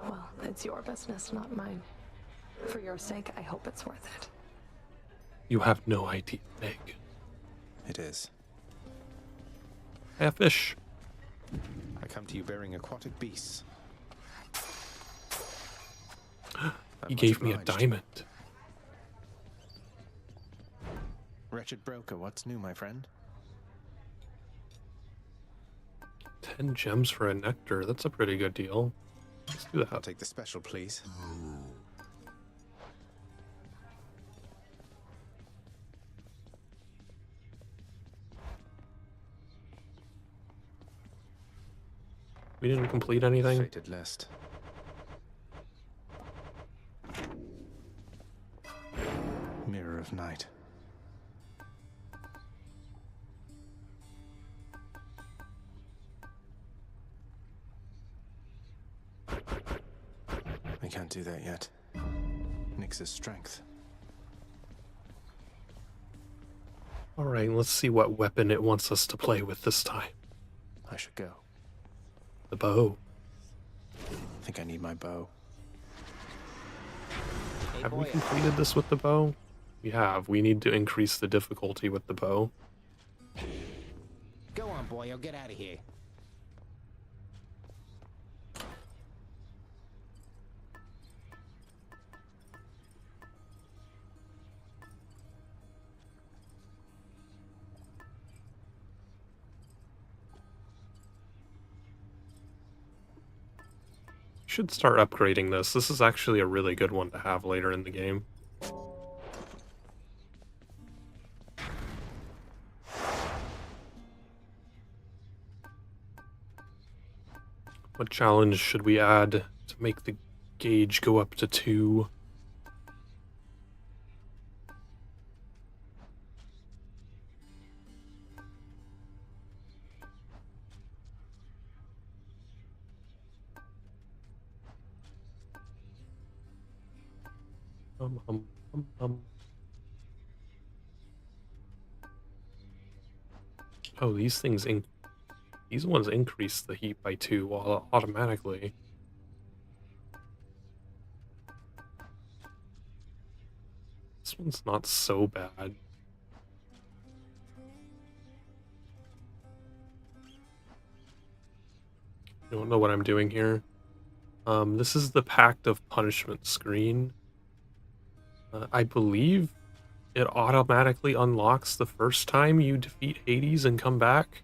Well, it's your business, not mine. For your sake, I hope it's worth it.
You have no idea, Meg.
It is.
I have fish.
I come to you bearing aquatic beasts.
He gave me a diamond.
Wretched broker, what's new, my friend?
10 gems for a nectar. That's a pretty good deal. Let's do that.
I'll take the special, please.
We didn't complete anything.
Fated list. Mirror of Night. I can't do that yet. Nyx's strength.
Alright, let's see what weapon it wants us to play with this time.
I should go.
The bow.
I think I need my bow.
Have we completed this with the bow? We have. We need to increase the difficulty with the bow.
Go on, boy. I'll get out of here.
should start upgrading this. This is actually a really good one to have later in the game. What challenge should we add to make the gauge go up to 2? Oh, these things these ones increase the heat by 2 automatically. This one's not so bad. I don't know what I'm doing here. This is the Pact of Punishment screen. I believe it automatically unlocks the first time you defeat Hades and come back.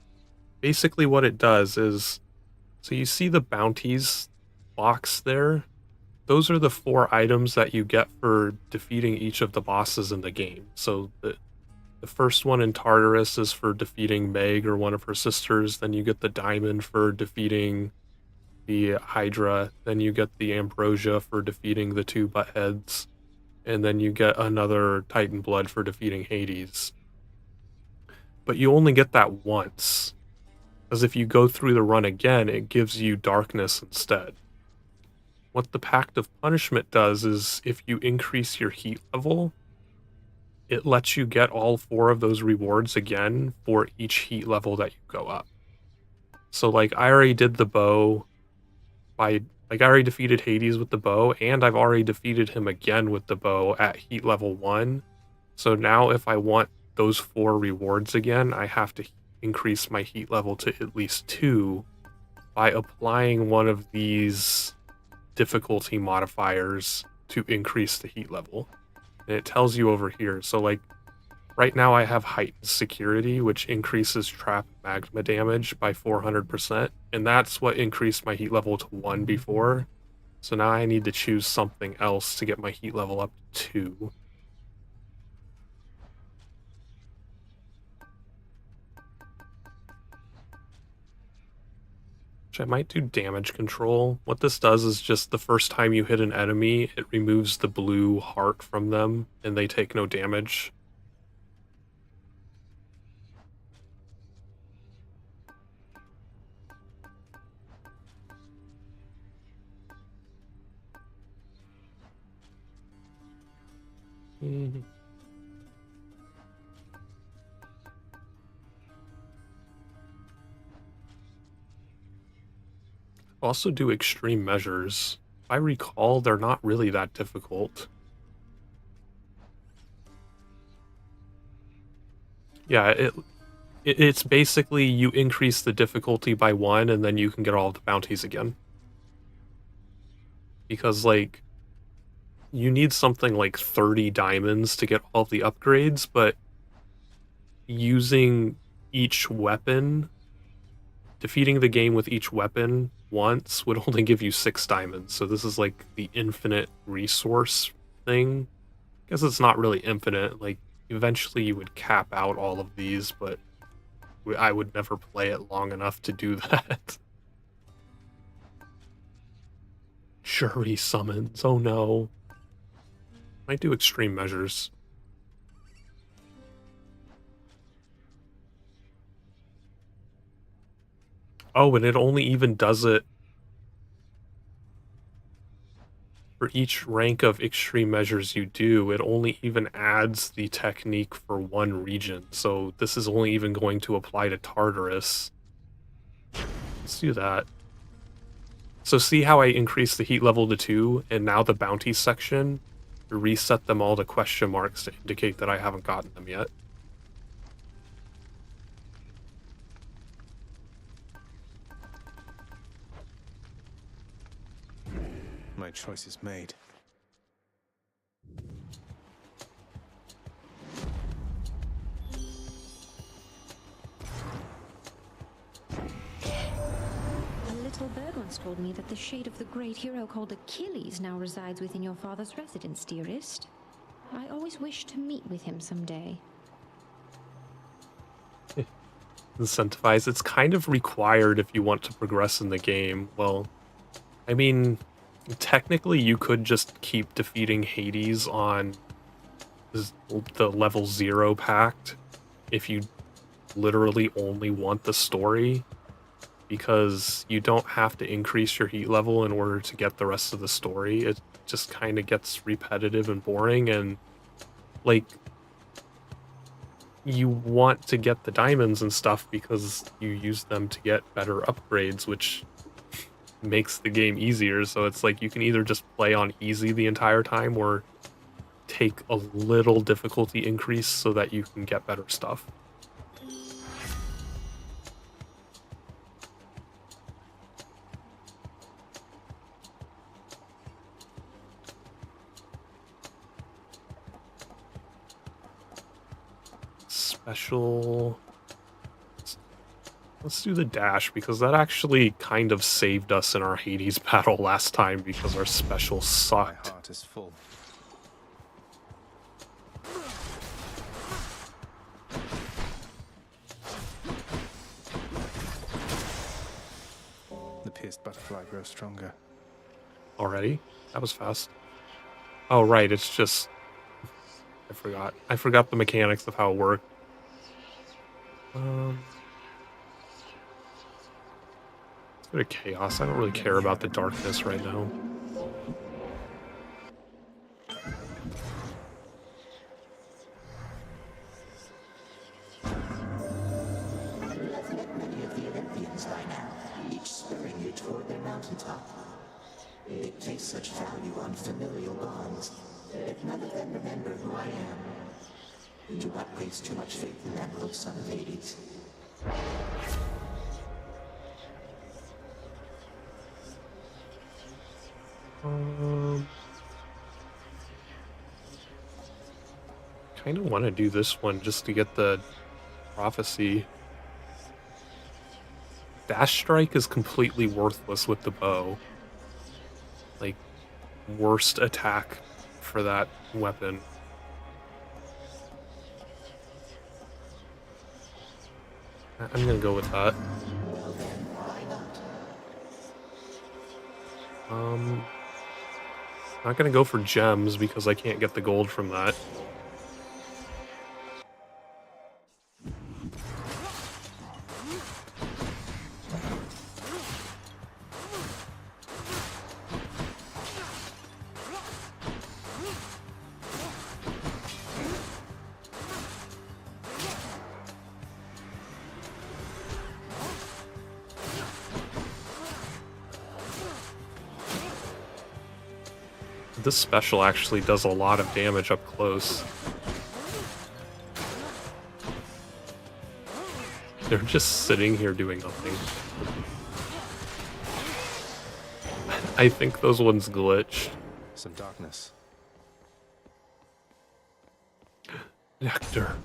Basically what it does is, so you see the bounties box there? Those are the 4 items that you get for defeating each of the bosses in the game. So the first one in Tartarus is for defeating Meg or one of her sisters. Then you get the diamond for defeating the Hydra. Then you get the ambrosia for defeating the 2 buttheads. And then you get another Titan Blood for defeating Hades. But you only get that once. Because if you go through the run again, it gives you darkness instead. What the Pact of Punishment does is, if you increase your heat level, it lets you get all 4 of those rewards again for each heat level that you go up. So like, I already did the bow I already defeated Hades with the bow, and I've already defeated him again with the bow at heat level 1. So now if I want those 4 rewards again, I have to increase my heat level to at least 2 by applying one of these difficulty modifiers to increase the heat level. And it tells you over here. So like, right now I have heightened security, which increases trap magma damage by 400%, and that's what increased my heat level to 1 before. So now I need to choose something else to get my heat level up to 2. Which I might do damage control. What this does is just the first time you hit an enemy, it removes the blue heart from them, and they take no damage. Also do extreme measures. If I recall, they're not really that difficult. Yeah, it's basically you increase the difficulty by 1 and then you can get all of the bounties again. Because like, you need something like 30 diamonds to get all of the upgrades, but using each weapon, defeating the game with each weapon once would only give you 6 diamonds. So this is like the infinite resource thing. I guess it's not really infinite. Like, eventually you would cap out all of these, but I would never play it long enough to do that. Jury summons, oh no. Might do extreme measures. Oh, and it only even does it for each rank of extreme measures you do. It only even adds the technique for 1 region. So this is only even going to apply to Tartarus. Let's do that. So see how I increased the heat level to 2, and now the bounty section, reset them all to question marks to indicate that I haven't gotten them yet.
My choice is made.
A little bird once told me that the shade of the great hero called Achilles now resides within your father's residence, dearest. I always wish to meet with him someday.
Incentivize. It's kind of required if you want to progress in the game. Well, I mean, technically you could just keep defeating Hades on the level 0 pact if you literally only want the story, because you don't have to increase your heat level in order to get the rest of the story. It just kind of gets repetitive and boring, and like, you want to get the diamonds and stuff because you use them to get better upgrades, which makes the game easier. So it's like you can either just play on easy the entire time or take a little difficulty increase so that you can get better stuff. Special. Let's do the dash, because that actually kind of saved us in our Hades battle last time because our special sucked.
My heart is full. The pierced butterfly grows stronger.
Already? That was fast. Oh, right, it's just... I forgot the mechanics of how it worked. Let's go to Chaos. I don't really care about the darkness right now.
Many of the Olympians by now, each spurring you toward their mountaintop. It takes such value on familial bonds, that none of them remember who I am. Do not place too much faith in that little son of Hades.
Kind of want to do this one just to get the prophecy. Dash Strike is completely worthless with the bow. Like, worst attack for that weapon. I'm gonna go with that. Not gonna go for gems because I can't get the gold from that. This special actually does a lot of damage up close. They're just sitting here doing nothing. I think those ones glitched.
Some darkness.
Nectar.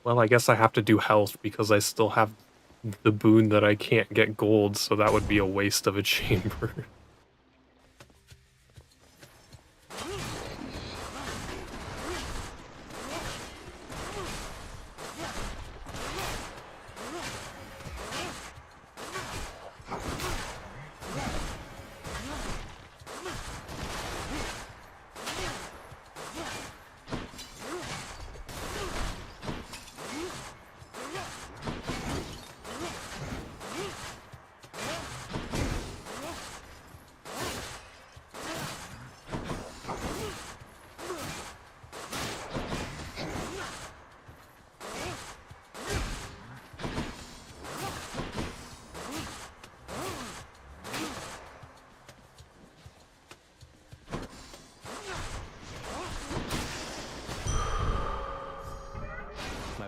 Well, I guess I have to do health because I still have the boon that I can't get gold, so that would be a waste of a chamber.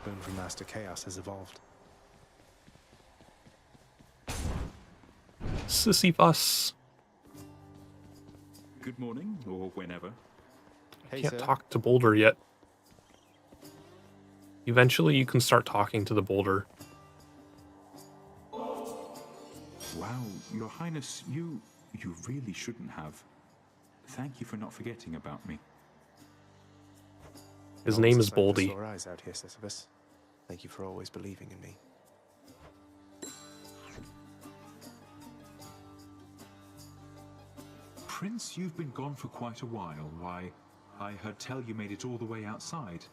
bone from Master Chaos has evolved.
Sisyphus.
Good morning, or whenever.
I can't talk to Boulder yet. Eventually you can start talking to the Boulder.
Wow, Your Highness, you really shouldn't have. Thank you for not forgetting about me.
His name is Boldy.
Sore eyes out here, Sisyphus. Thank you for always believing in me.
Prince, you've been gone for quite a while. Why, I heard tell you made it all the way outside,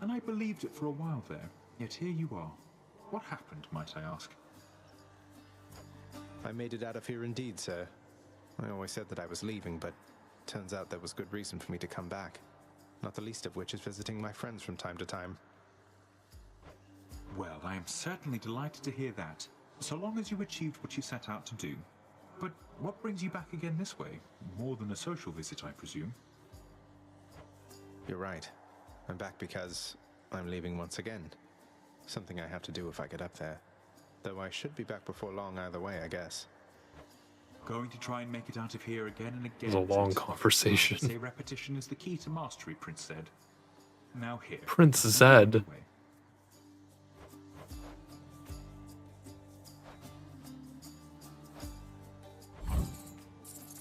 and I believed it for a while there. Yet here you are. What happened, might I ask?
I made it out of here indeed, sir. I always said that I was leaving, but turns out there was good reason for me to come back. Not the least of which is visiting my friends from time to time.
Well, I am certainly delighted to hear that, so long as you achieved what you set out to do. But what brings you back again this way? More than a social visit, I presume?
You're right. I'm back because I'm leaving once again. Something I have to do if I get up there. Though I should be back before long either way, I guess.
Going to try and make it out of here again and again.
It was a long conversation.
Say repetition is the key to mastery, Prince Zed. Now here.
Prince Zed.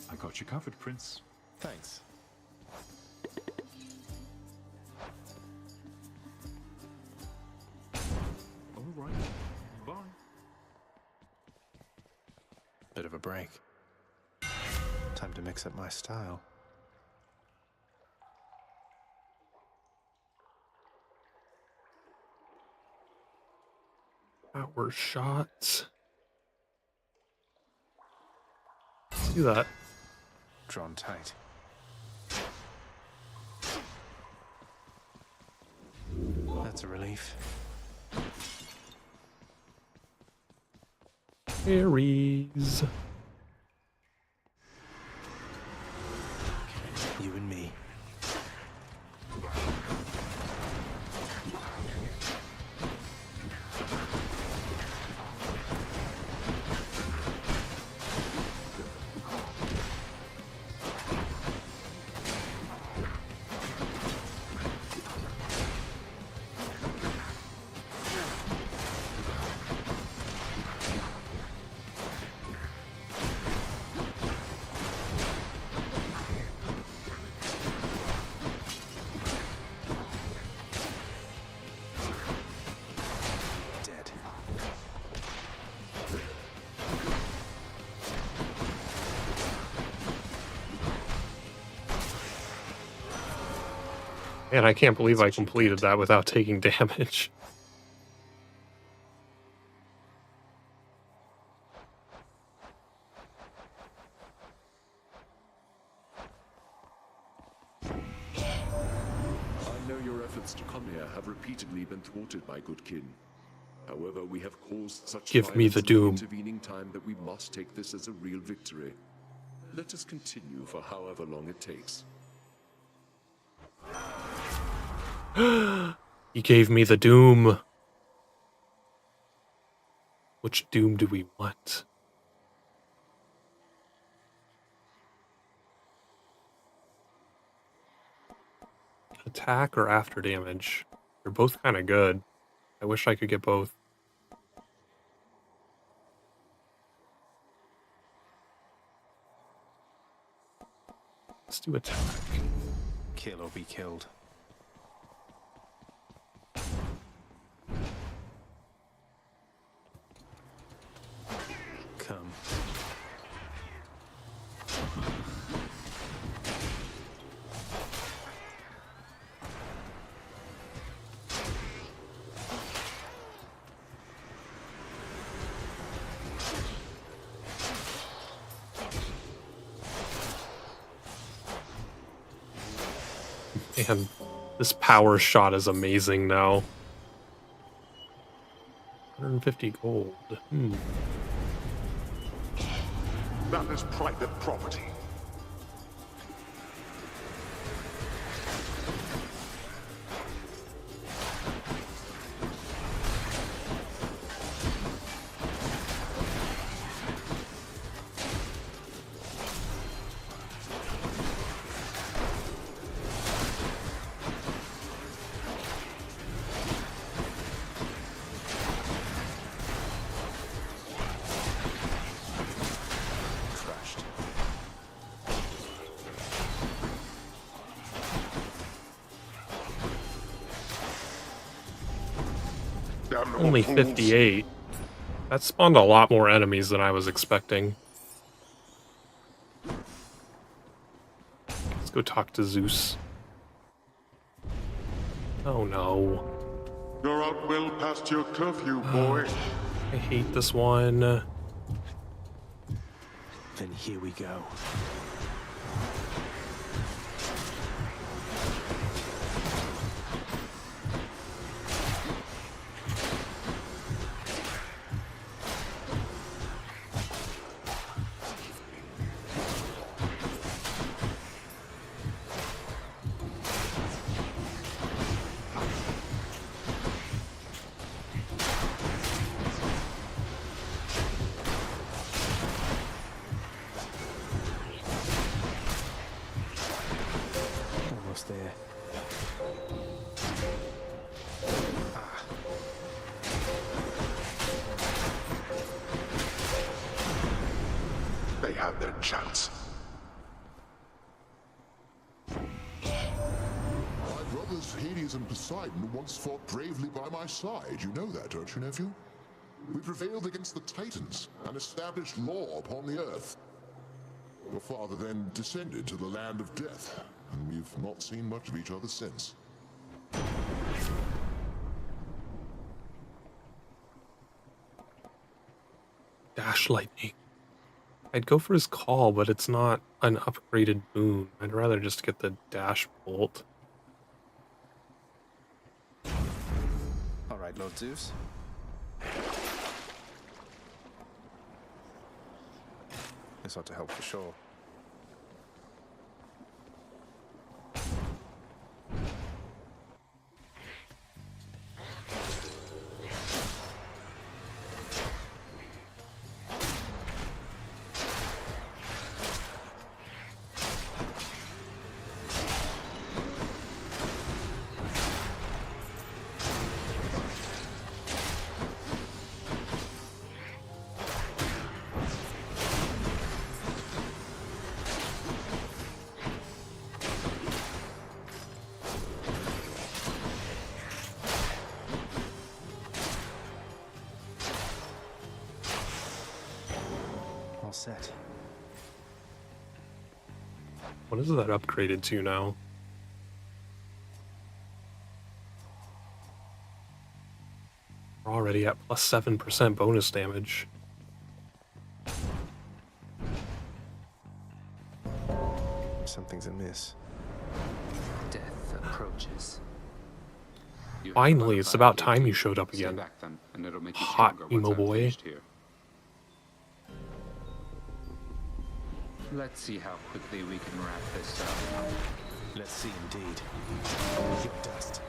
I got you covered, Prince.
Thanks.
All right. Bye.
Bit of a break. Time to mix up my style.
Power shots. Let's do that.
Drawn tight. That's a relief.
Aries.
You and me.
Man, I can't believe I completed that without taking damage.
I know your efforts to come here have repeatedly been thwarted by good kin. However, we have caused such
Give me
violence
the
in
doom.
intervening time that we must take this as a real victory. Let us continue for however long it takes.
He gave me the doom. Which doom do we want? Attack or after damage? They're both kind of good. I wish I could get both. Let's do attack.
Kill or be killed. Come.
Man, this power shot is amazing now. 150 gold.
That is private property.
Only 58. That spawned a lot more enemies than I was expecting. Let's go talk to Zeus. Oh no.
You're out well past your curfew, boy.
I hate this one.
Then here we go. Almost there.
They had their chance. My brothers Hades and Poseidon once fought bravely by my side. You know that, don't you, nephew? We prevailed against the Titans and established law upon the earth. Your father then descended to the land of death, and we've not seen much of each other since.
Dash lightning. I'd go for his call, but it's not an upgraded boon. I'd rather just get the dash bolt.
All right, Lord Zeus. This ought to help for sure. All set.
What is that upgraded to now? We're already at plus 7% bonus damage.
Something's amiss.
Death approaches.
Finally, it's about time you showed up
Stay
again.
back then, and it'll make you
Hot
stronger once
emo
I'm
boy.
finished here. Let's see how quickly we can wrap this up.
Let's see indeed. Your dust.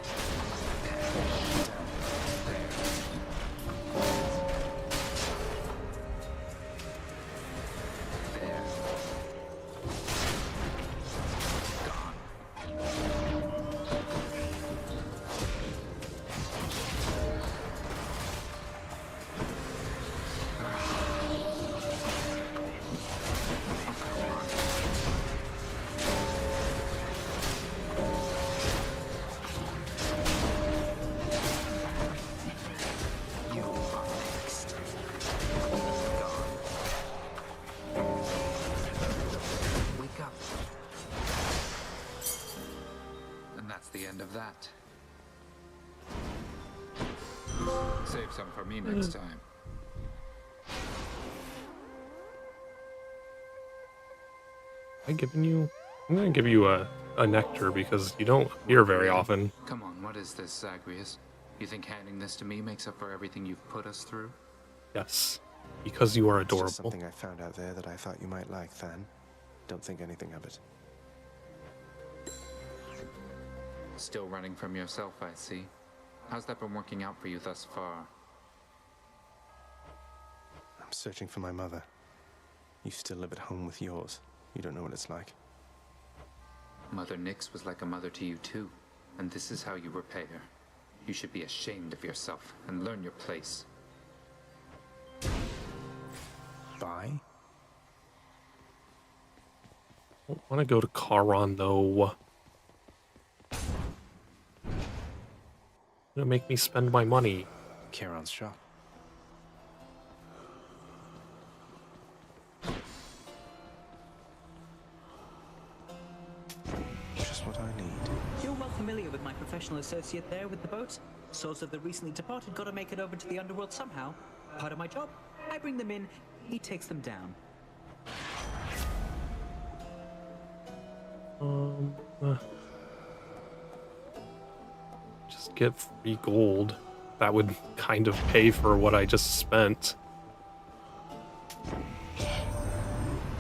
The end of that. Save some for me next time.
I'm gonna give you a nectar because you don't appear very often.
Come on, what is this, Zagreus? You think handing this to me makes up for everything you've put us through?
Yes, because you are
It's just
adorable.
something I found out there that I thought you might like, Than. Don't think anything of it.
Still running from yourself, I see. How's that been working out for you thus far?
I'm searching for my mother. You still live at home with yours. You don't know what it's like.
Mother Nyx was like a mother to you too, and this is how you repay her. You should be ashamed of yourself and learn your place.
Bye?
I don't want to go to Charon though. Gonna make me spend my money.
Charon's shop. Just what I need.
You're well familiar with my professional associate there with the boat. Souls of the recently departed gotta make it over to the underworld somehow. Part of my job. I bring them in, he takes them down.
Just get free gold. That would kind of pay for what I just spent.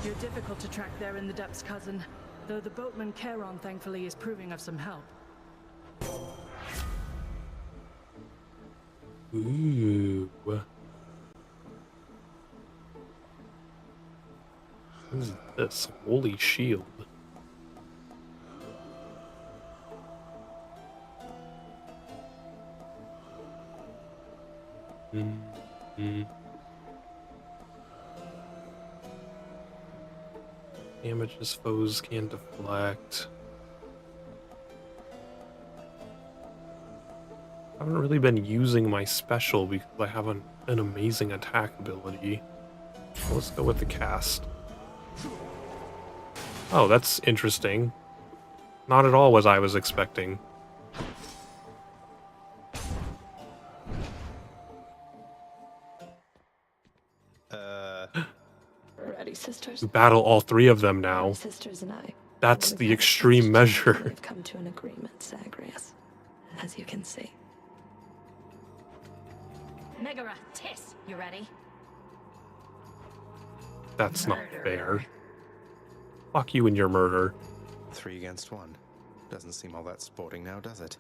You're difficult to track there in the depths, cousin. Though the boatman Charon thankfully is proving of some help.
Ooh. What is this? Holy shield. Damages foes can deflect. I haven't really been using my special because I have an amazing attack ability. Let's go with the cast. Oh, that's interesting. Not at all what I was expecting.
Ready, sisters?
We battle all three of them now.
My sisters and I.
That's the extreme measure.
We've come to an agreement, Zagreus. As you can see.
Megara, Tiss, you ready?
That's not fair. Fuck you and your murder.
3 against 1. Doesn't seem all that sporting now, does it?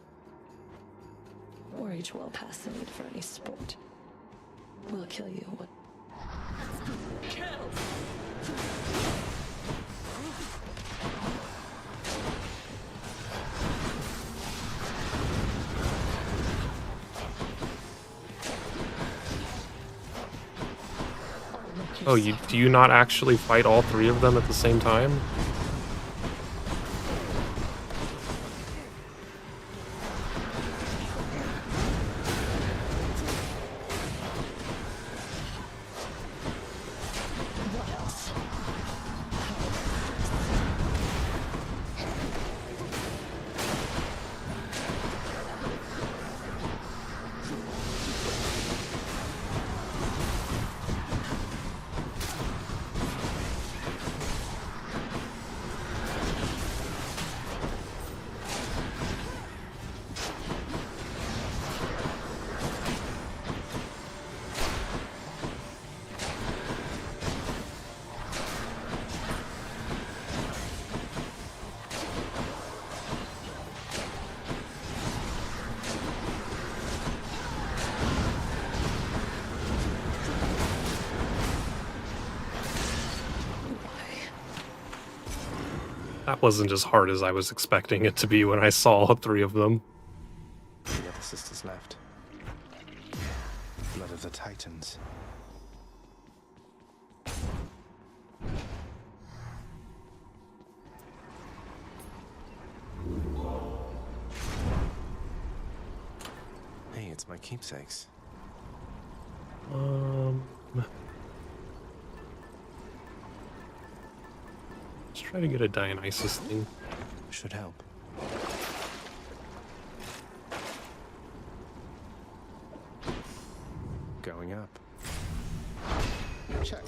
We're each well past the need for any sport. We'll kill you. What? Kill!
Oh, do you not actually fight all three of them at the same time? That wasn't as hard as I was expecting it to be when I saw all three of them.
The other sisters left. Blood of the Titans. Hey, it's my keepsakes.
Let's try to get a Dionysus thing.
Should help. Going up. Check.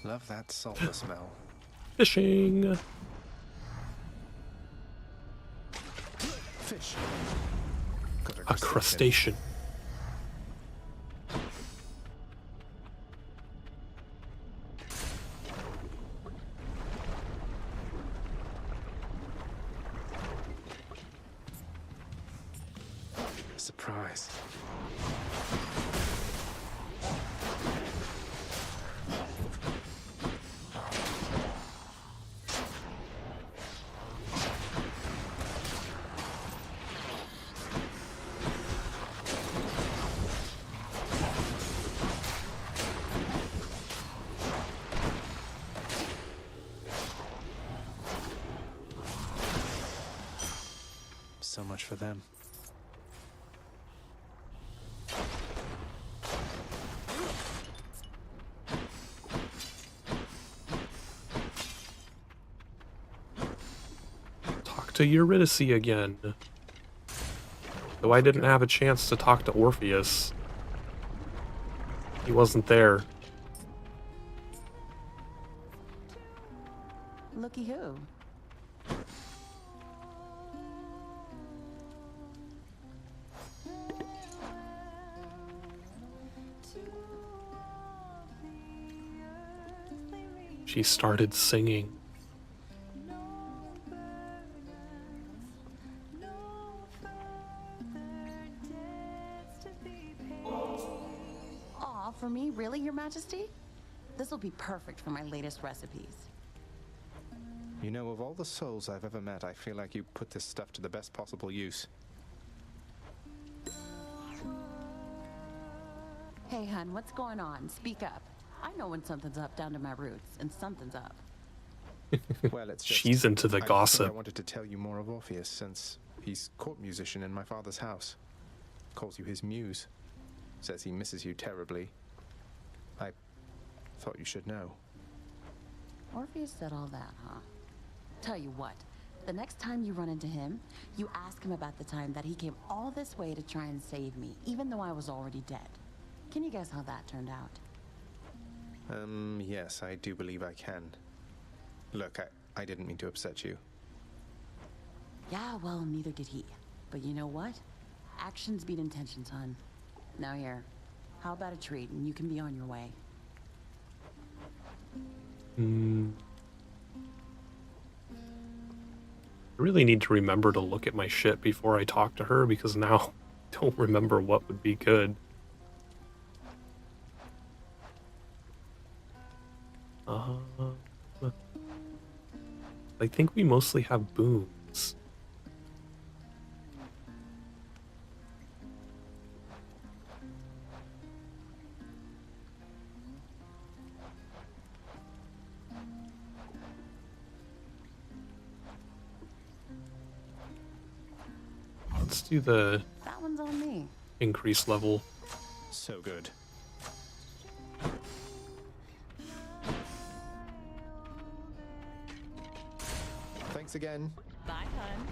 Love that sulfur smell.
Fishing!
Fish.
A crustacean.
Surprise. so much for them.
Talk to Eurydice again. Though I didn't have a chance to talk to Orpheus. He wasn't there.
Looky who.
She started singing.
Aw, for me? Really, Your Majesty? This'll be perfect for my latest recipes.
You know, of all the souls I've ever met, I feel like you put this stuff to the best possible use.
Hey, hun, what's going on? Speak up. I know when something's up down to my roots, and something's up.
Well, it's just,
She's into the
I
gossip.
wanted to tell you more of Orpheus, since he's court musician in my father's house. Calls you his muse. Says he misses you terribly. I thought you should know.
Orpheus said all that, huh? Tell you what, the next time you run into him, you ask him about the time that he came all this way to try and save me, even though I was already dead. Can you guess how that turned out?
Yes, I do believe I can. Look, I didn't mean to upset you.
Yeah, well, neither did he. But you know what? Actions beat intentions, hun. Now here, how about a treat and you can be on your way?
I really need to remember to look at my shit before I talk to her, because now I don't remember what would be good. I think we mostly have boons. Let's do the
That one's on me.
increase level.
So good. Thanks again.
Bye, hun.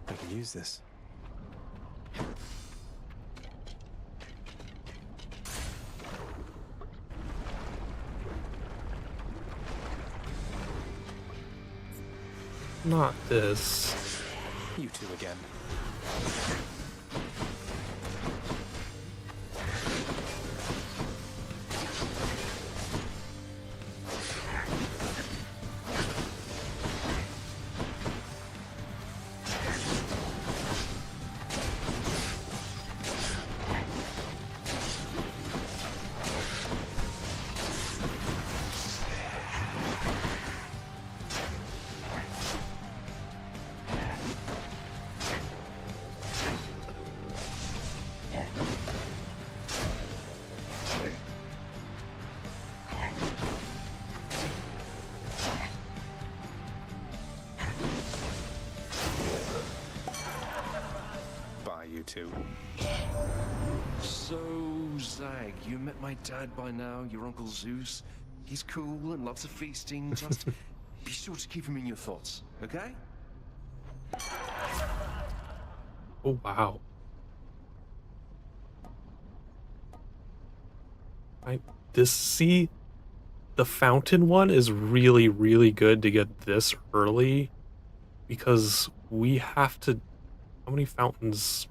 I can use this.
Not this.
You two again. Two.
So, Zag, you met my dad by now, your Uncle Zeus. He's cool and lots of feasting. Just be sure to keep him in your thoughts, okay?
Oh, wow. See, the fountain one is really, really good to get this early because we have to. How many fountains?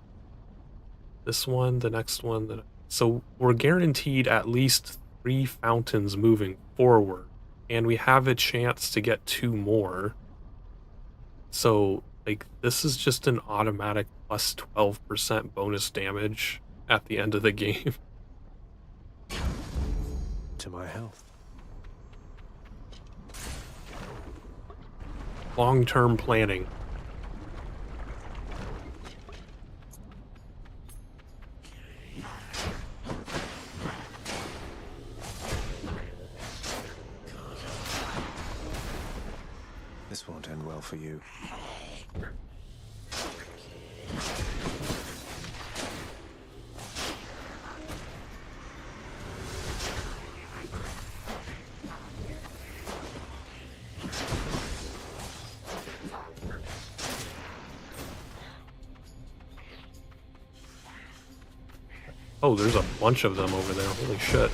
This one, the next one. So we're guaranteed at least 3 fountains moving forward, and we have a chance to get 2 more. So, like, this is just an automatic plus 12% bonus damage at the end of the game.
To my health.
Long-term planning.
This won't end well for you.
Oh, there's a bunch of them over there. Holy shit.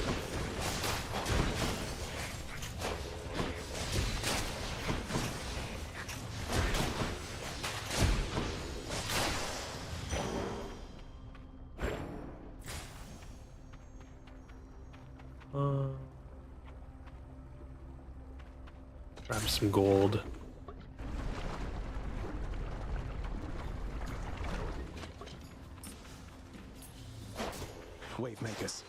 Grab some gold.
Wave makers.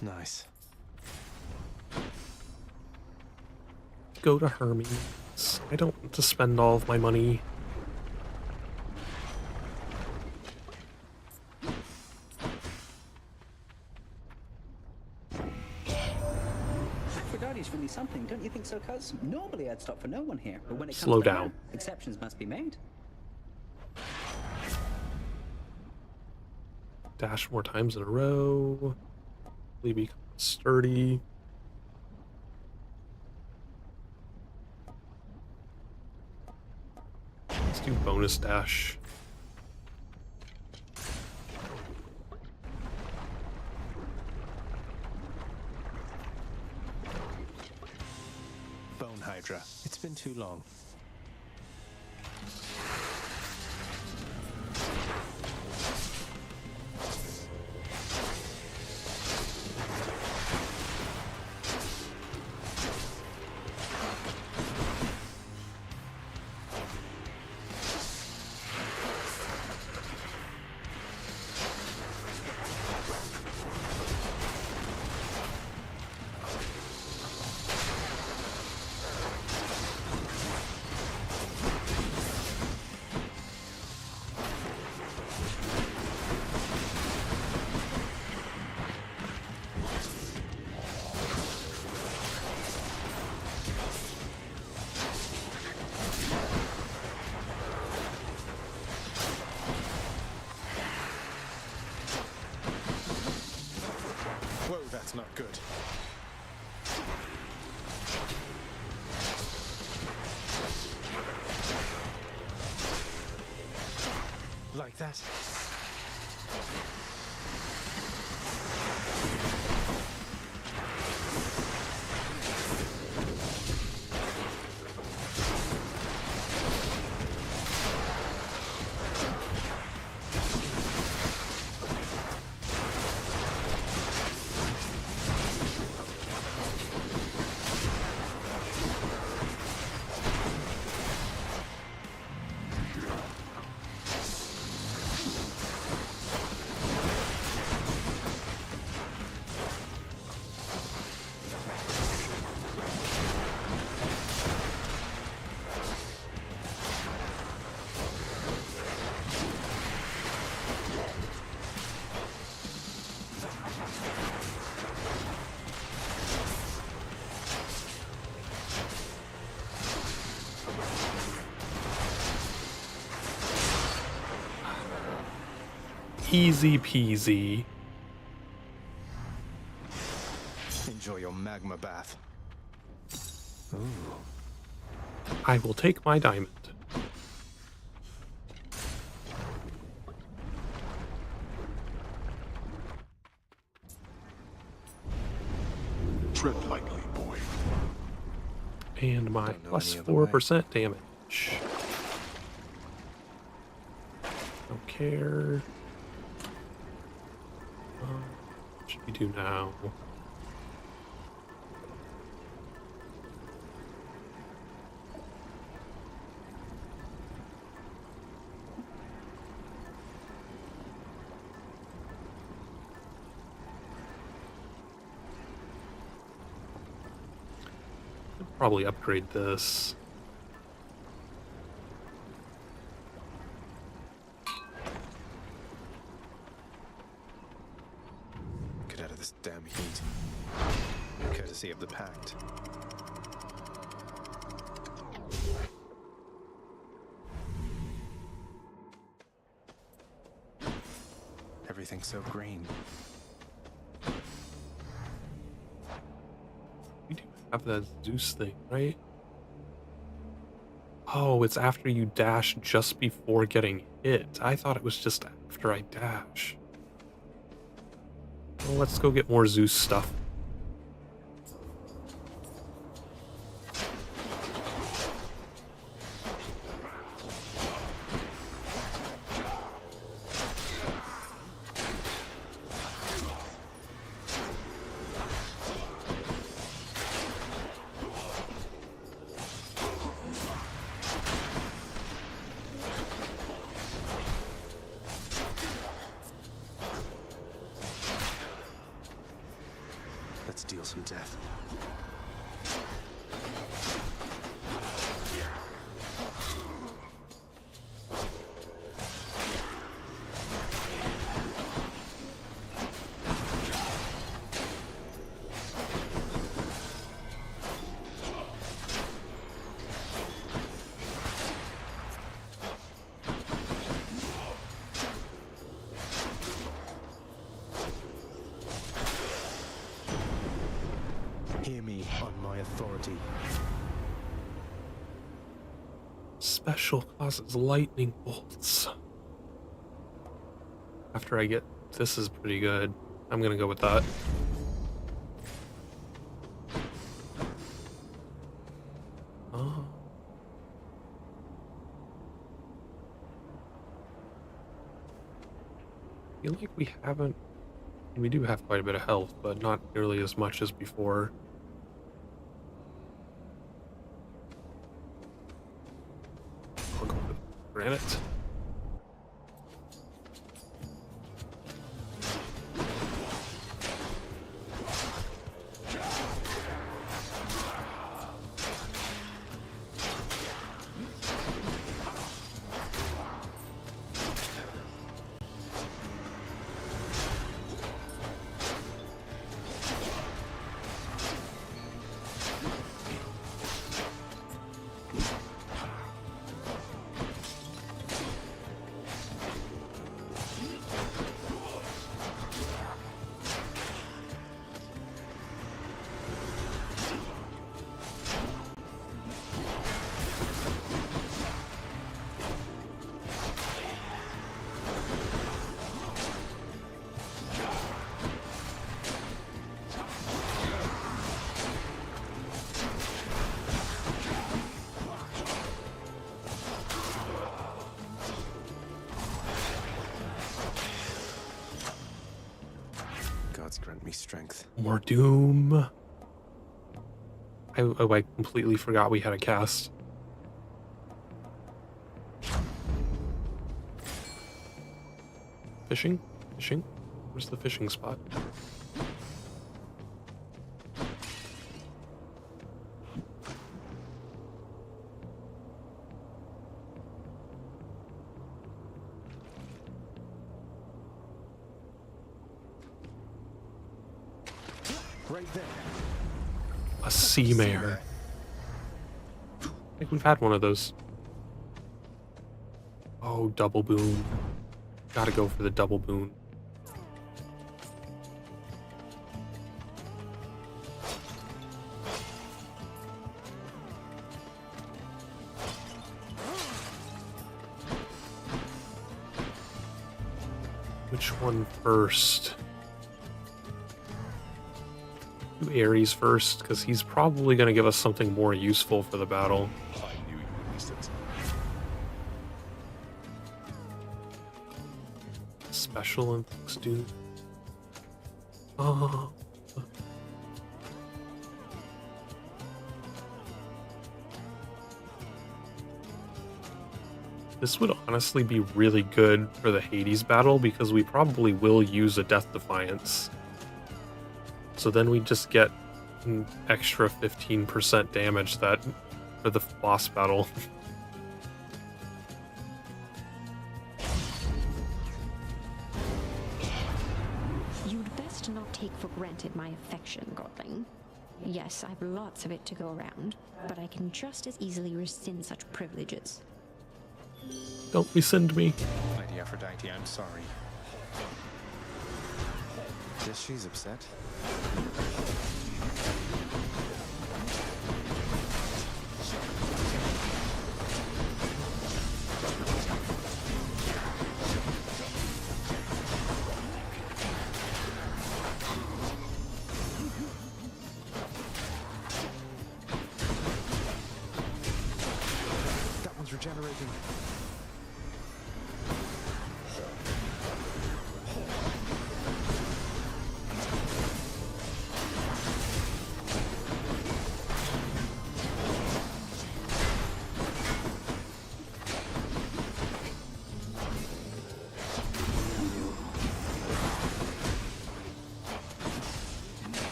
Nice.
Go to Hermes. I don't want to spend all of my money.
Aphrodite's really something, don't you think so, cuz? Normally I'd stop for no one here, but when it comes
Slow
to
down.
her, exceptions must be made.
Dash more times in a row. Really become sturdy. Let's do bonus dash.
Bone Hydra. It's been too long. Whoa, that's not good. Like that.
Easy peasy.
Enjoy your magma bath. Ooh.
I will take my diamond.
Tread lightly, boy.
And my plus 4% damage. Don't care. What should we do now? Probably upgrade this.
Get out of this damn heat. Courtesy of the Pact. Everything's so green.
We do have that Zeus thing, right? Oh, it's after you dash just before getting hit. I thought it was just after I dash. Well, let's go get more Zeus stuff.
Let's deal some death. Hear me on my authority.
Special causes lightning bolts. After I get this is pretty good. I'm gonna go with that. Oh. I feel like we haven't. We do have quite a bit of health, but not nearly as much as before. I'll go with granite.
Gods grant me strength.
More doom. I completely forgot we had a cast. Fishing? Fishing? Where's the fishing spot?
Right there.
A sea mare. I think we've had one of those. Oh, double boom. Gotta go for the double boon. Which one first? Do Ares first, because he's probably going to give us something more useful for the battle.
I knew you would miss it.
Special influx, dude. Oh. This would honestly be really good for the Hades battle because we probably will use a Death Defiance. So then we just get an extra 15% damage that for the boss battle.
You'd best not take for granted my affection, Godling. Yes, I've lots of it to go around, but I can just as easily rescind such privileges.
Don't rescind me.
Lady Aphrodite, I'm sorry. Guess she's upset. That one's regenerating.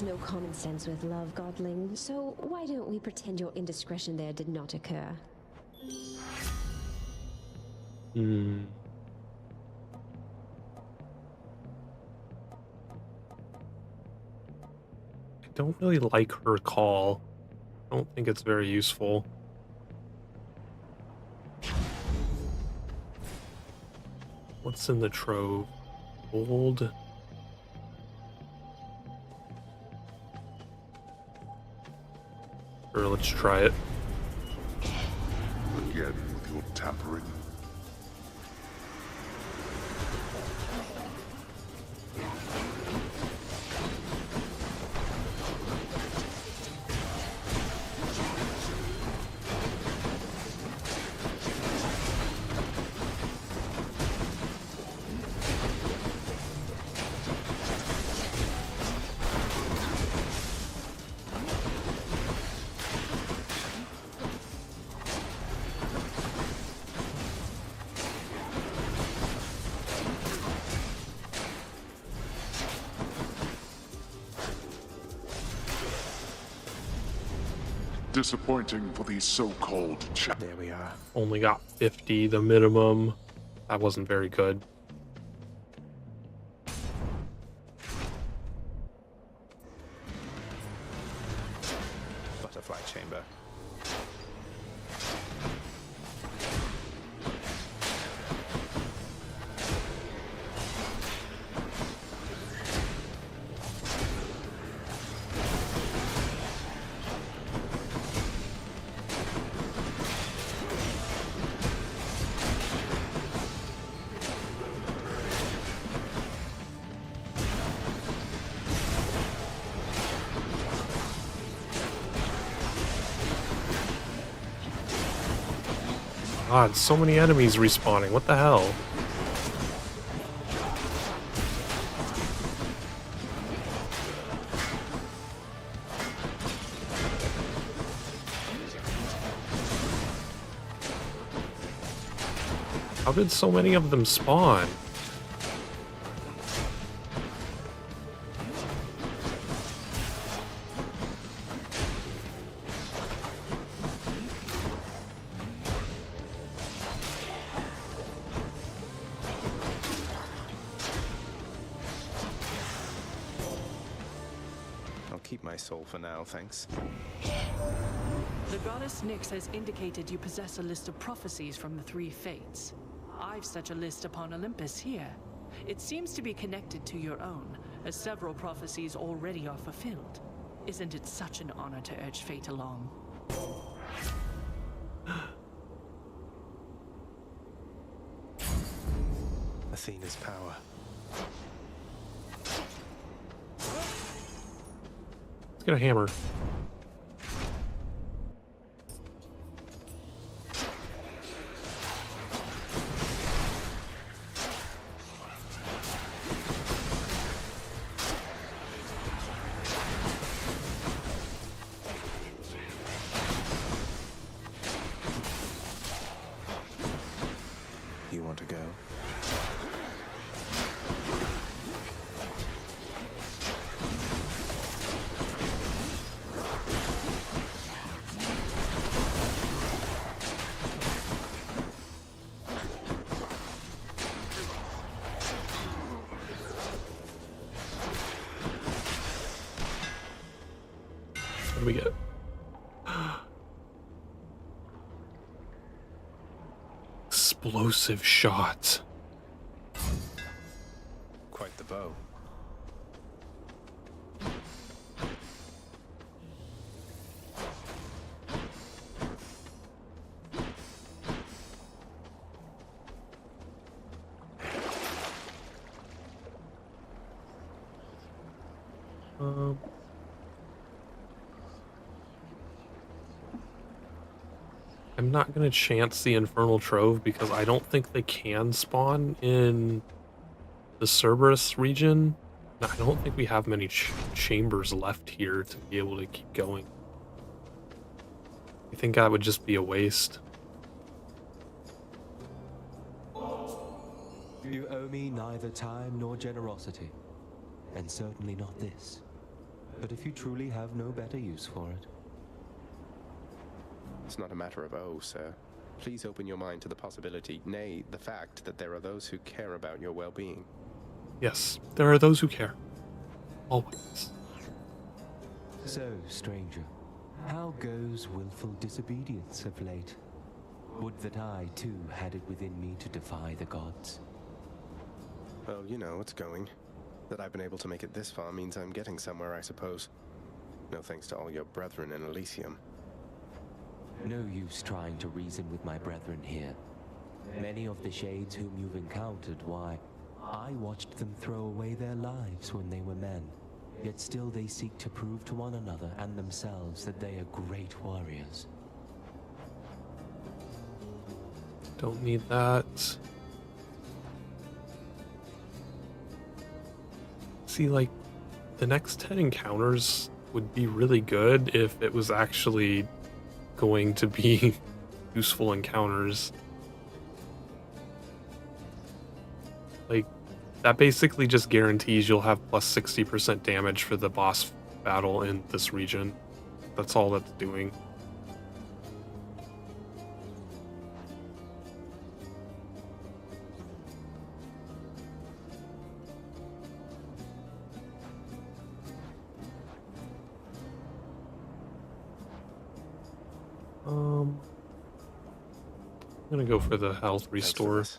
No common sense with love, Godling, so why don't we pretend your indiscretion there did not occur?
Hmm. I don't really like her call. I don't think it's very useful. What's in the trove? Gold. Or let's try it.
Again with your tampering. Disappointing for these so-called
There we are.
Only got 50, the minimum. That wasn't very good.
Butterfly chamber.
God, so many enemies respawning. What the hell? How did so many of them spawn?
keep my soul for now, thanks.
The goddess Nyx has indicated you possess a list of prophecies from the three fates. I've such a list upon Olympus here. It seems to be connected to your own, as several prophecies already are fulfilled. Isn't it such an honor to urge fate along?
Athena's power.
Let's get a hammer.
You want to go?
What do we get? Explosive shot.
Quite the bow.
I'm not gonna chance the Infernal Trove because I don't think they can spawn in the Cerberus region. I don't think we have many chambers left here to be able to keep going. I think that would just be a waste.
You owe me neither time nor generosity, and certainly not this. But if you truly have no better use for it...
It's not a matter of oh, sir. Please open your mind to the possibility, nay, the fact that there are those who care about your well-being.
Yes, there are those who care. Always.
So, stranger, how goes willful disobedience of late? Would that I, too, had it within me to defy the gods.
Well, you know it's going. That I've been able to make it this far means I'm getting somewhere, I suppose. No thanks to all your brethren in Elysium.
No use trying to reason with my brethren here. Many of the shades whom you've encountered, why, I watched them throw away their lives when they were men. Yet still they seek to prove to one another and themselves that they are great warriors.
Don't need that. See, like, the next 10 encounters would be really good if it was actually going to be useful encounters. Like, that basically just guarantees you'll have plus 60% damage for the boss battle in this region. That's all that's doing. I'm gonna go for the health restore. So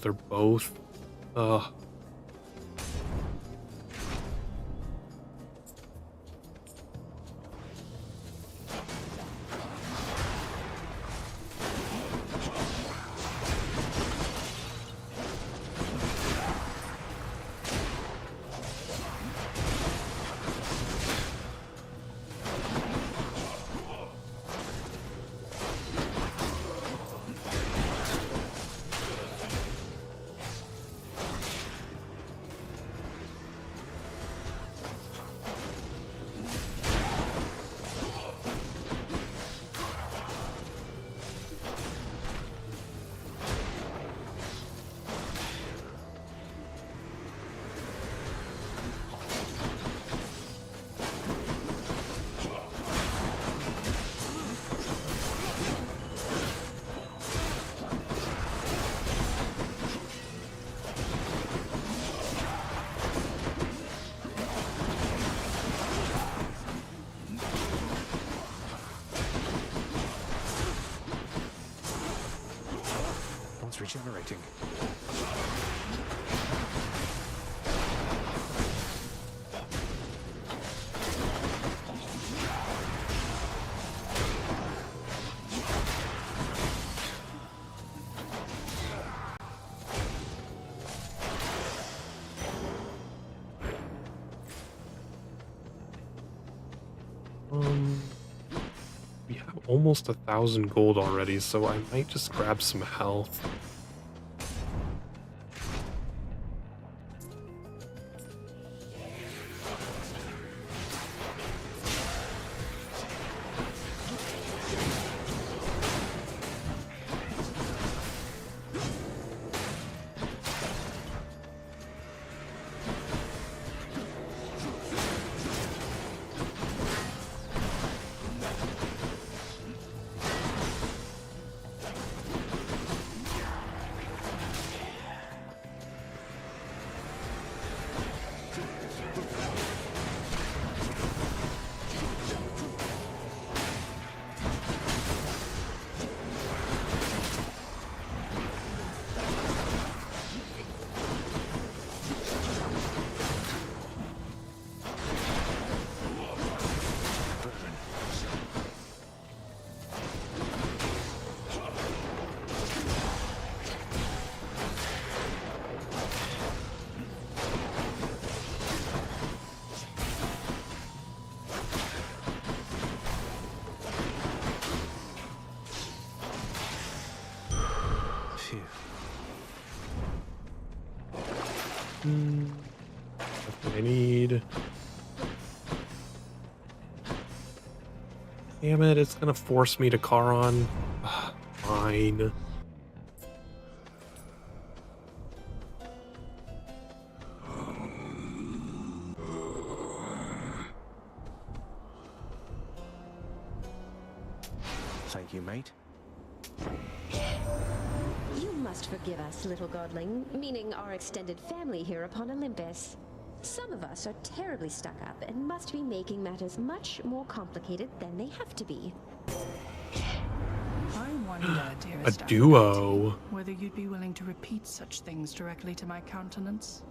they're both.
One's regenerating.
We have almost 1,000 gold already, so I might just grab some health. That's what I need. Damn it, it's gonna force me to Charon. Fine.
Thank you, mate.
You must forgive us, little godling, meaning our extended family here upon Olympus. Some of us are terribly stuck up and must be making matters much more complicated than they have to be.
I wonder,
A
dearest
duo.
whether you'd be willing to repeat such things directly to my countenance.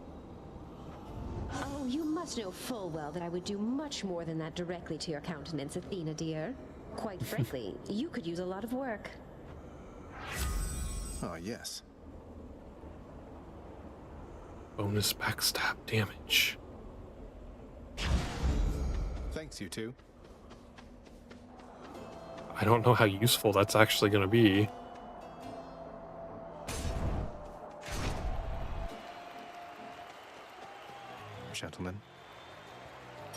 Oh, you must know full well that I would do much more than that directly to your countenance, Athena dear. Quite frankly, you could use a lot of work.
Ah, yes.
Bonus backstab damage.
Thanks, you two.
I don't know how useful that's actually going to be.
Gentlemen.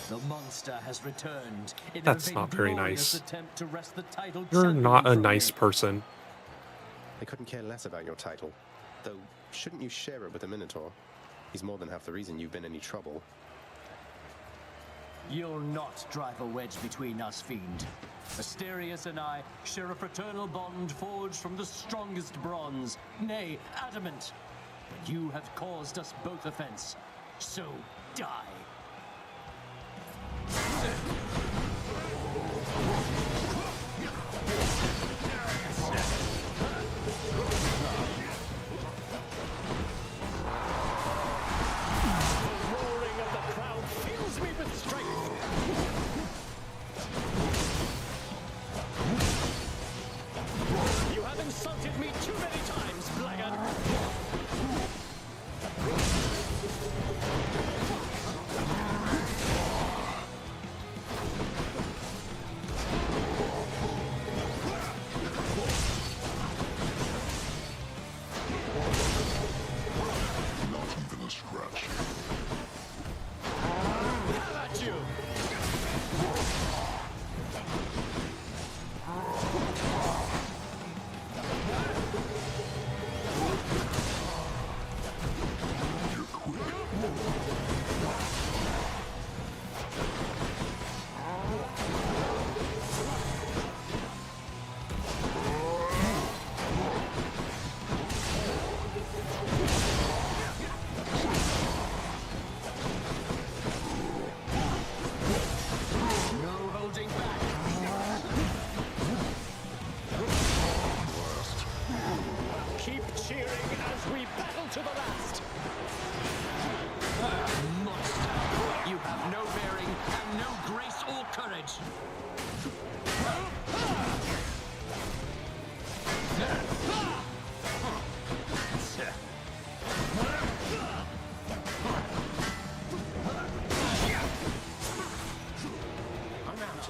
The monster has returned. In
That's
a
not very
vainglorious
nice.
attempt to wrest the title
You're
champion
not a
from
nice
me.
person.
I couldn't care less about your title. Though, shouldn't you share it with the Minotaur? He's more than half the reason you've been in any trouble.
You'll not drive a wedge between us, fiend. Asterius and I share a fraternal bond forged from the strongest bronze, nay, adamant. But you have caused us both offense, so die.
You have insulted me too many times, blackguard! cheering as we battle to the last.
Monster! You have no bearing and no grace or courage.
I'm out.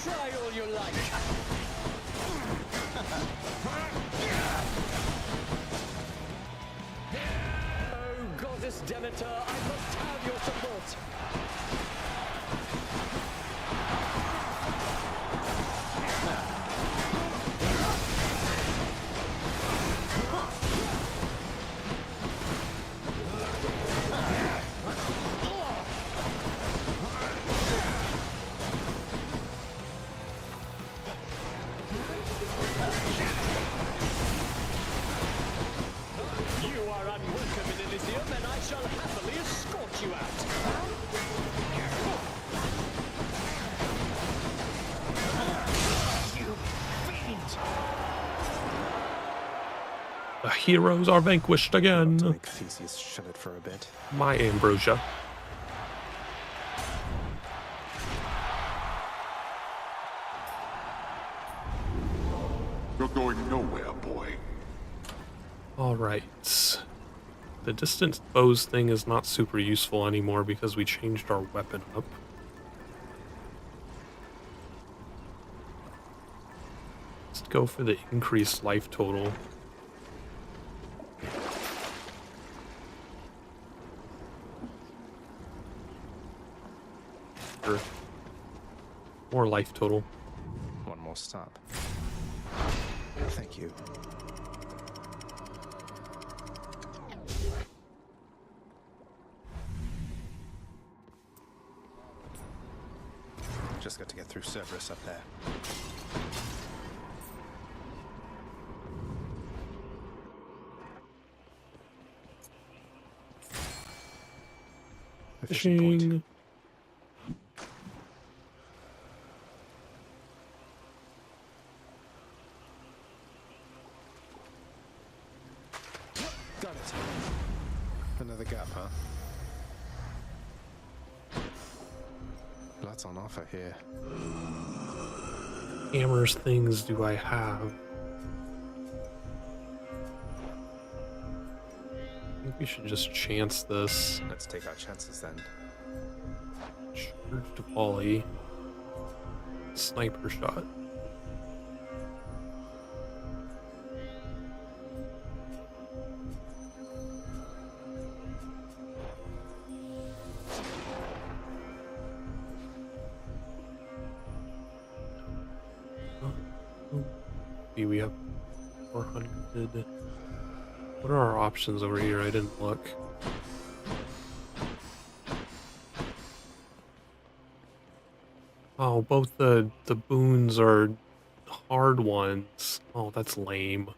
Try all you like. Oh, Goddess Demeter, I must have your support. You are unwelcome in Elysium, and I shall happily escort you out. You fiend!
The heroes are vanquished again.
Make Theseus shut it for a bit.
My Ambrosia.
You're going nowhere, boy.
Alright. The distance bows thing is not super useful anymore because we changed our weapon up. Let's go for the increased life total. Sure. More life total.
One more stop. Thank you. Just got to get through Cerberus up there. Efficient point.
Fishing.
Got it. Another gap, huh? Lots on offer here.
Hammers things do I have? I think we should just chance this.
Let's take our chances then.
Charge to volley. Sniper shot. We have 400. What are our options over here? I didn't look. Oh, both the boons are hard ones. Oh, that's lame.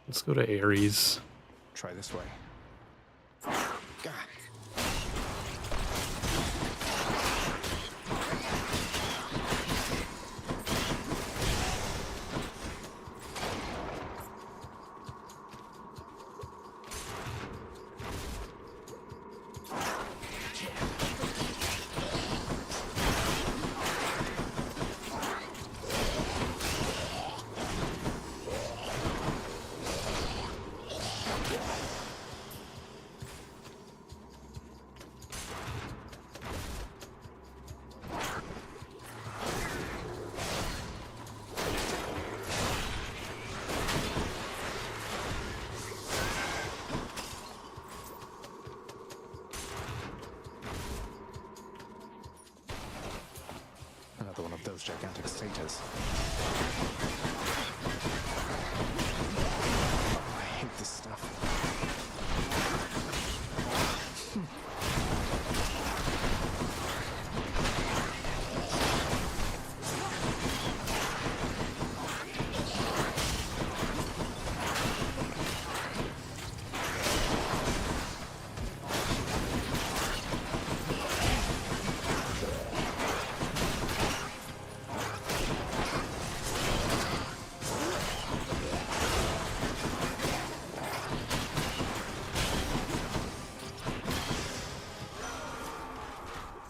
Let's go to Ares.
Try this way. Gah. Another one of those gigantic satyrs. Oh, I hate this stuff.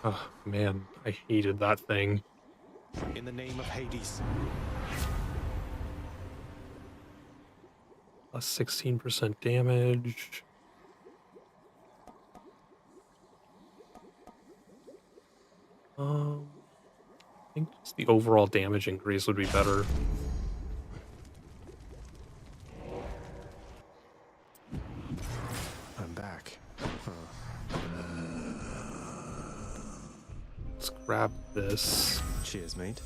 Oh, man, I hated that thing.
In the name of Hades.
Plus 16% damage. I think just the overall damage increase would be better.
I'm back.
Let's grab this.
Cheers, mate.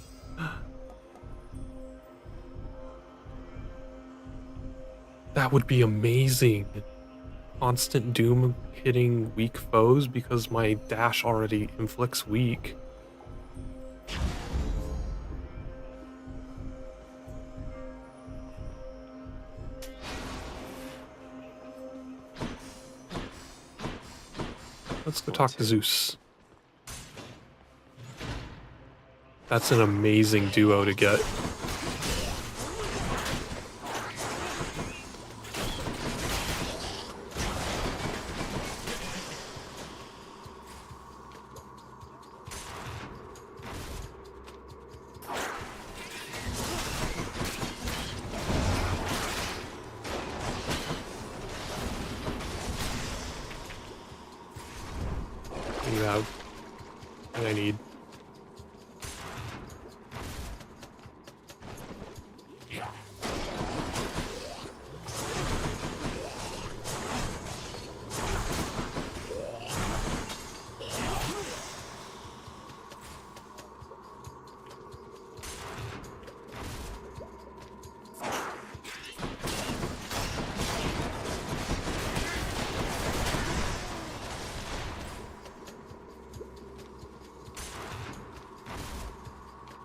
That would be amazing. Constant doom hitting weak foes because my dash already inflicts weak. Let's go talk to Zeus. That's an amazing duo to get. You have what I need.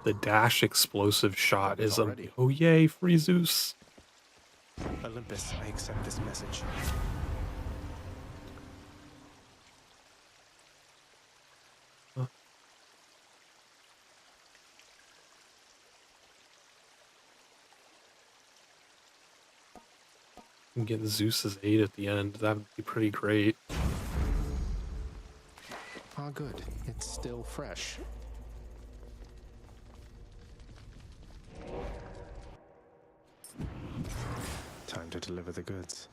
The dash explosive shot is a oh yay, free Zeus.
Olympus, I accept this message.
And get Zeus's aid at the end. That would be pretty great.
Ah, good. It's still fresh. Time to deliver the goods.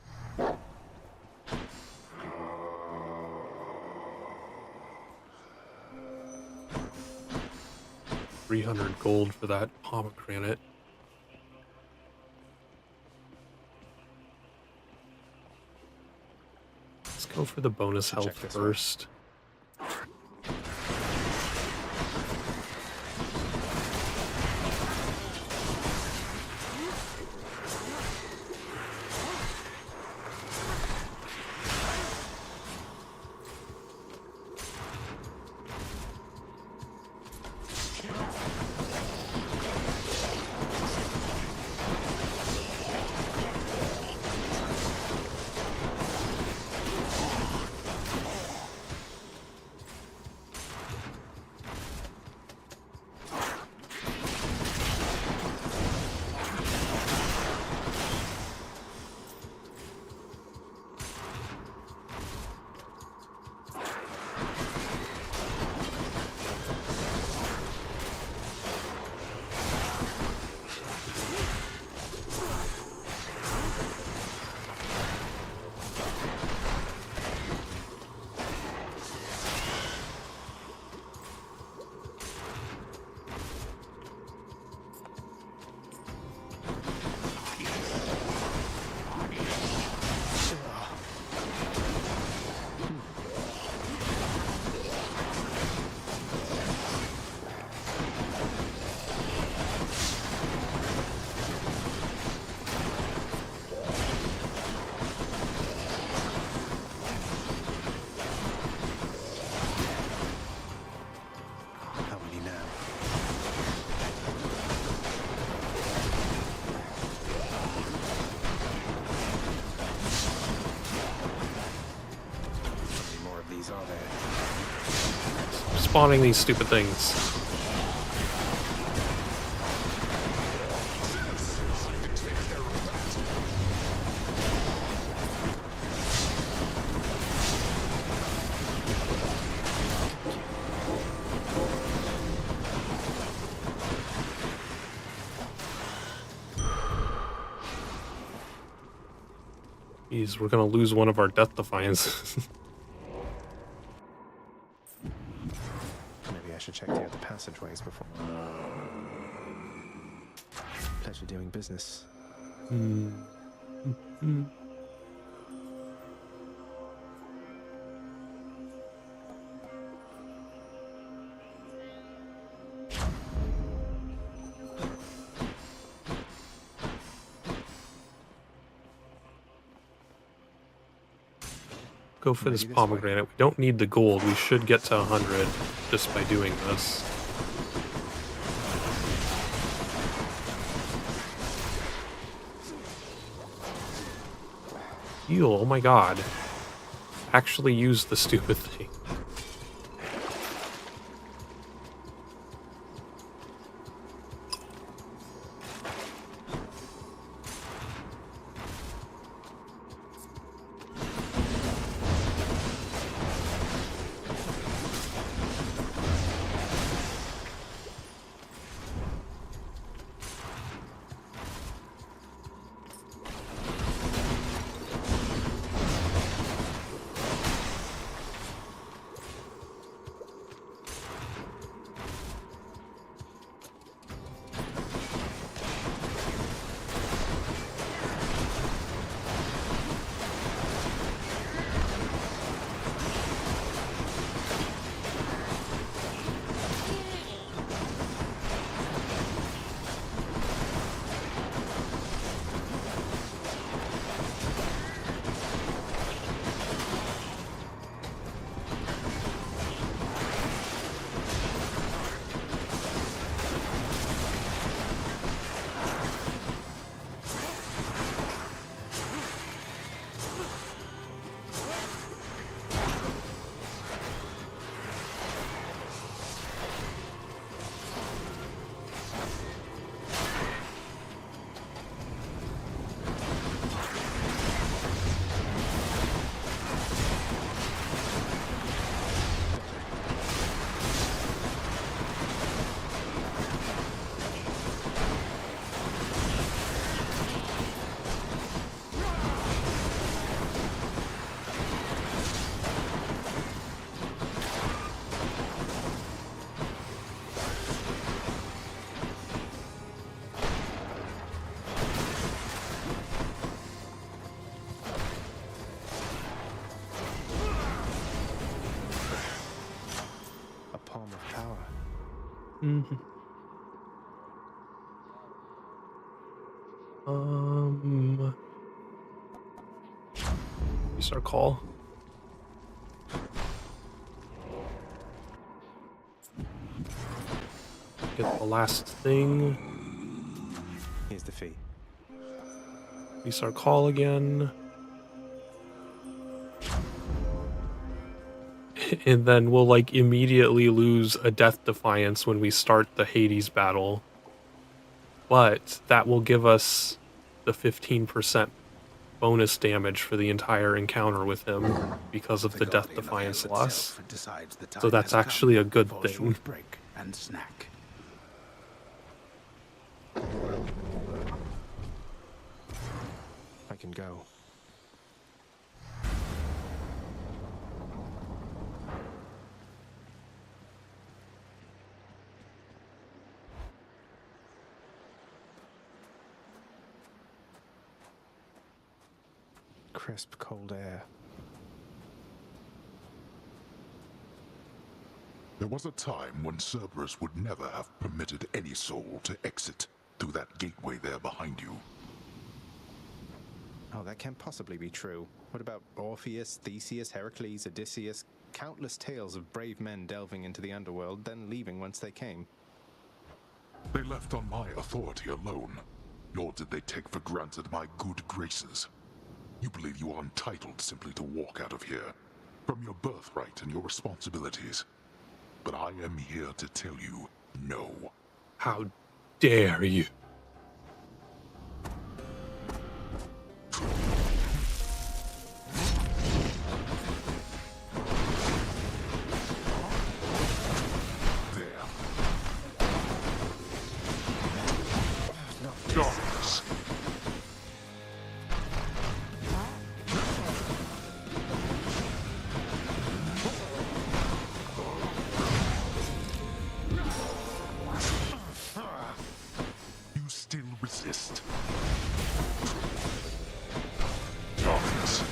300 gold for that pomegranate. Let's go for the bonus health first. Spawning these stupid things. Jeez, we're gonna lose one of our Death Defiances.
Maybe I should check the other passageways before. Pleasure doing business.
Go for this pomegranate. We don't need the gold. We should get to 100 just by doing this. Heal, oh my god. Actually use the stupid thing. Use our call. Get the last thing.
Here's the fee.
Use our call again. And then we'll like immediately lose a Death Defiance when we start the Hades battle. But that will give us the 15% bonus damage for the entire encounter with him because of the Death Defiance loss. So that's actually a good thing.
Break and snack.
I can go. Crisp, cold air.
There was a time when Cerberus would never have permitted any soul to exit through that gateway there behind you.
Oh, that can't possibly be true. What about Orpheus, Theseus, Heracles, Odysseus? Countless tales of brave men delving into the underworld, then leaving once they came.
They left on my authority alone, nor did they take for granted my good graces. You believe you are entitled simply to walk out of here, from your birthright and your responsibilities. But I am here to tell you, no.
How dare you?
Darkness. fist. Darkness.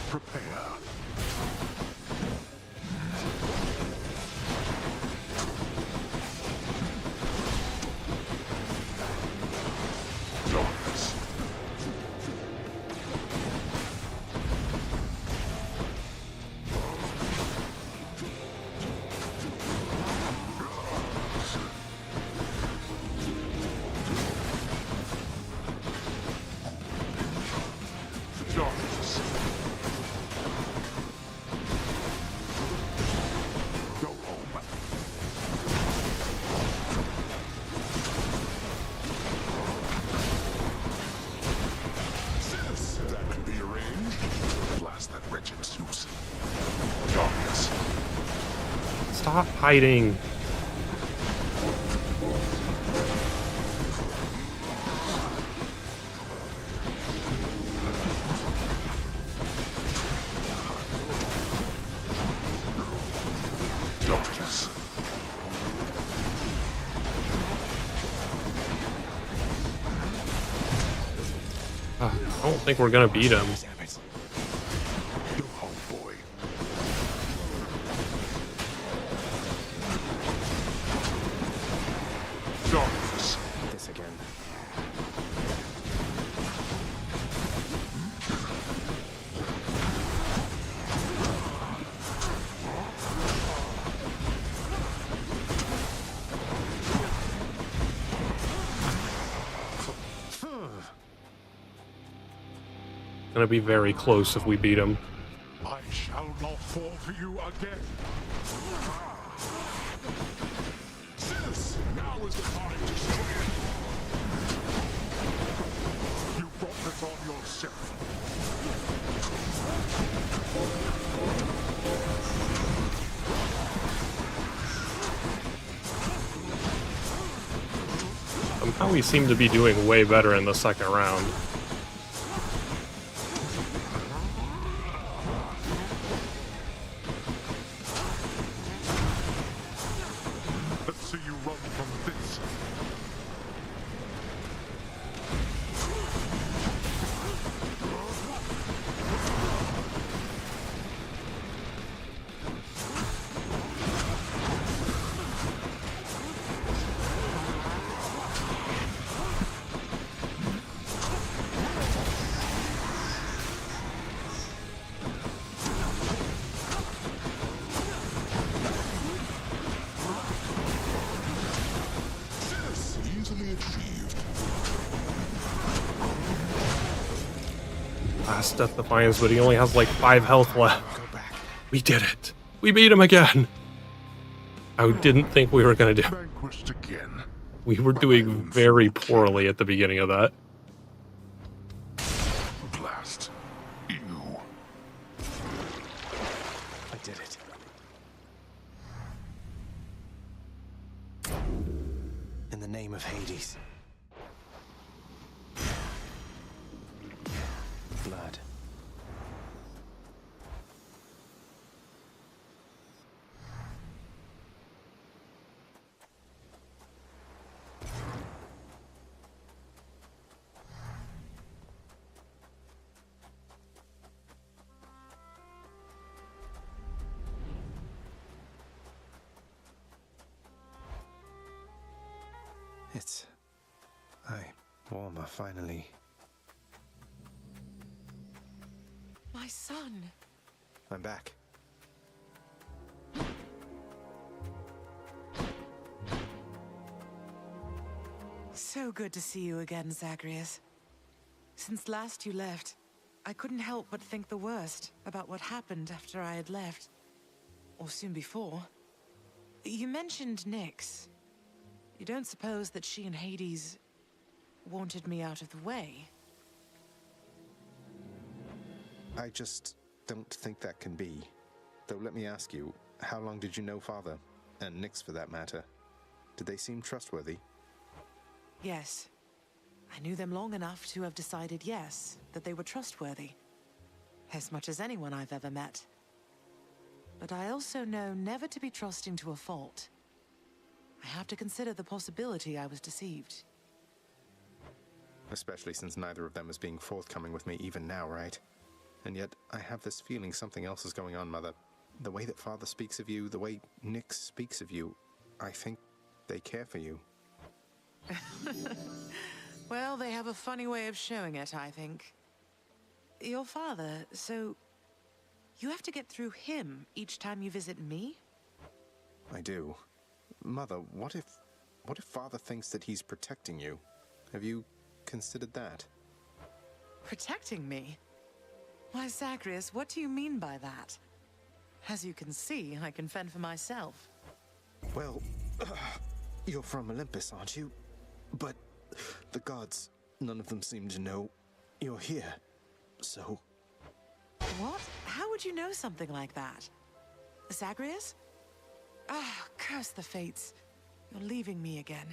Prepare. Darkness. Darkness. Go home. Sis, that could be arranged. Blast that wretched Zeus. Darkness.
Stop hiding.
Darkness.
I don't think we're gonna beat him.
Go home, boy. Darkness.
This again.
Gonna be very close if we beat him.
I shall not fall to you again. Sis, now is the time to strike. You brought this on yourself.
Somehow we seem to be doing way better in the second round.
Let's see you run from this. Sis, easily achieved.
Last Death Defiance, but he only has like 5 health left. We did it. We beat him again. I didn't think we were gonna do.
Vanquished again.
We were doing very poorly at the beginning of that.
Blast. You.
I did it. In the name of Hades. Blood. It's... warmer, finally.
My son.
I'm back.
So good to see you again, Zagreus. Since last you left, I couldn't help but think the worst about what happened after I had left. Or soon before. You mentioned Nyx. You don't suppose that she and Hades wanted me out of the way?
I just don't think that can be. Though let me ask you, how long did you know Father? And Nyx for that matter. Did they seem trustworthy?
Yes. I knew them long enough to have decided yes, that they were trustworthy. as much as anyone I've ever met. But I also know never to be trusting to a fault. I have to consider the possibility I was deceived.
Especially since neither of them is being forthcoming with me even now, right? And yet, I have this feeling something else is going on, Mother. The way that Father speaks of you, the way Nyx speaks of you, I think they care for you.
Well, they have a funny way of showing it, I think. Your father, so you have to get through him each time you visit me?
I do. Mother, what if Father thinks that he's protecting you? Have you considered that?
Protecting me? Why, Zagreus, what do you mean by that? As you can see, I can fend for myself.
Well, you're from Olympus, aren't you? But the gods, none of them seem to know you're here. So...
What? How would you know something like that? Zagreus? Ah, curse the fates. You're leaving me again.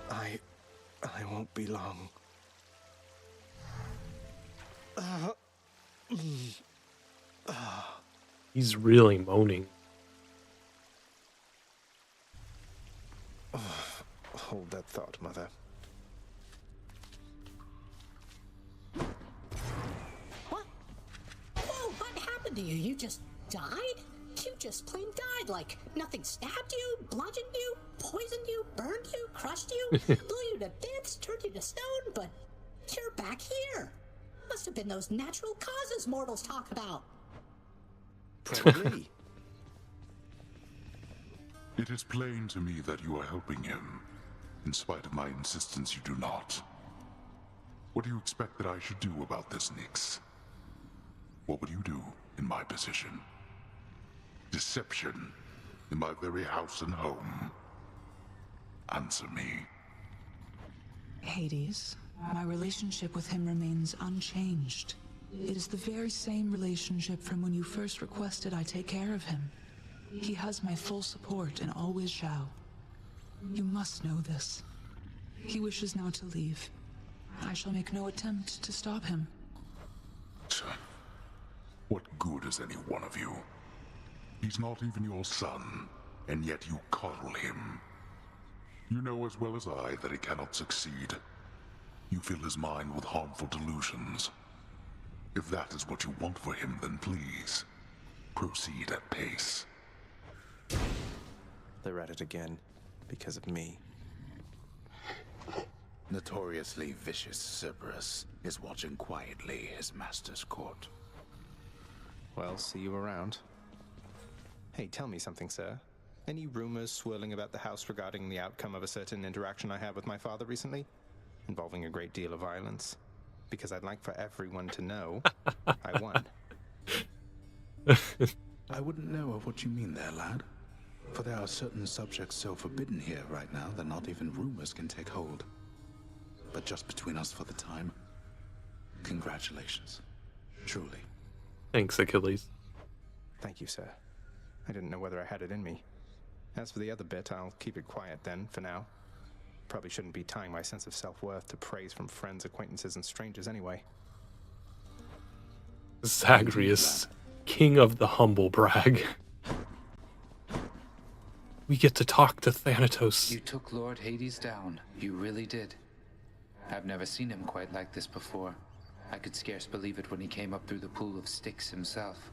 I won't be long.
He's really moaning.
Hold that thought, Mother.
What? Whoa, what happened to you? You just died? You just plain died, like nothing stabbed you, bludgeoned you, poisoned you, burned you, crushed you, blew you to bits, turned you to stone, but you're back here. Must have been those natural causes mortals talk about.
Probably.
It is plain to me that you are helping him. In spite of my insistence, you do not. What do you expect that I should do about this, Nyx? What would you do in my position? Deception in my very house and home. Answer me.
Hades, my relationship with him remains unchanged. It is the very same relationship from when you first requested I take care of him. He has my full support and always shall. You must know this. He wishes now to leave. I shall make no attempt to stop him.
What good is any one of you? He's not even your son, and yet you coddle him. You know as well as I that he cannot succeed. You fill his mind with harmful delusions. If that is what you want for him, then please, proceed at pace.
They're at it again, because of me.
Notoriously vicious Cerberus is watching quietly his master's court.
Well, see you around. Hey, tell me something, sir. Any rumors swirling about the house regarding the outcome of a certain interaction I had with my father recently? Involving a great deal of violence? Because I'd like for everyone to know I won.
I wouldn't know of what you mean there, lad. For there are certain subjects so forbidden here right now that not even rumors can take hold. But just between us for the time, congratulations. Truly.
Thanks, Achilles.
Thank you, sir. I didn't know whether I had it in me. As for the other bit, I'll keep it quiet then, for now. Probably shouldn't be tying my sense of self-worth to praise from friends, acquaintances, and strangers anyway.
Zagreus, king of the humble brag. We get to talk to Thanatos.
You took Lord Hades down. You really did. I've never seen him quite like this before. I could scarce believe it when he came up through the pool of Styx himself.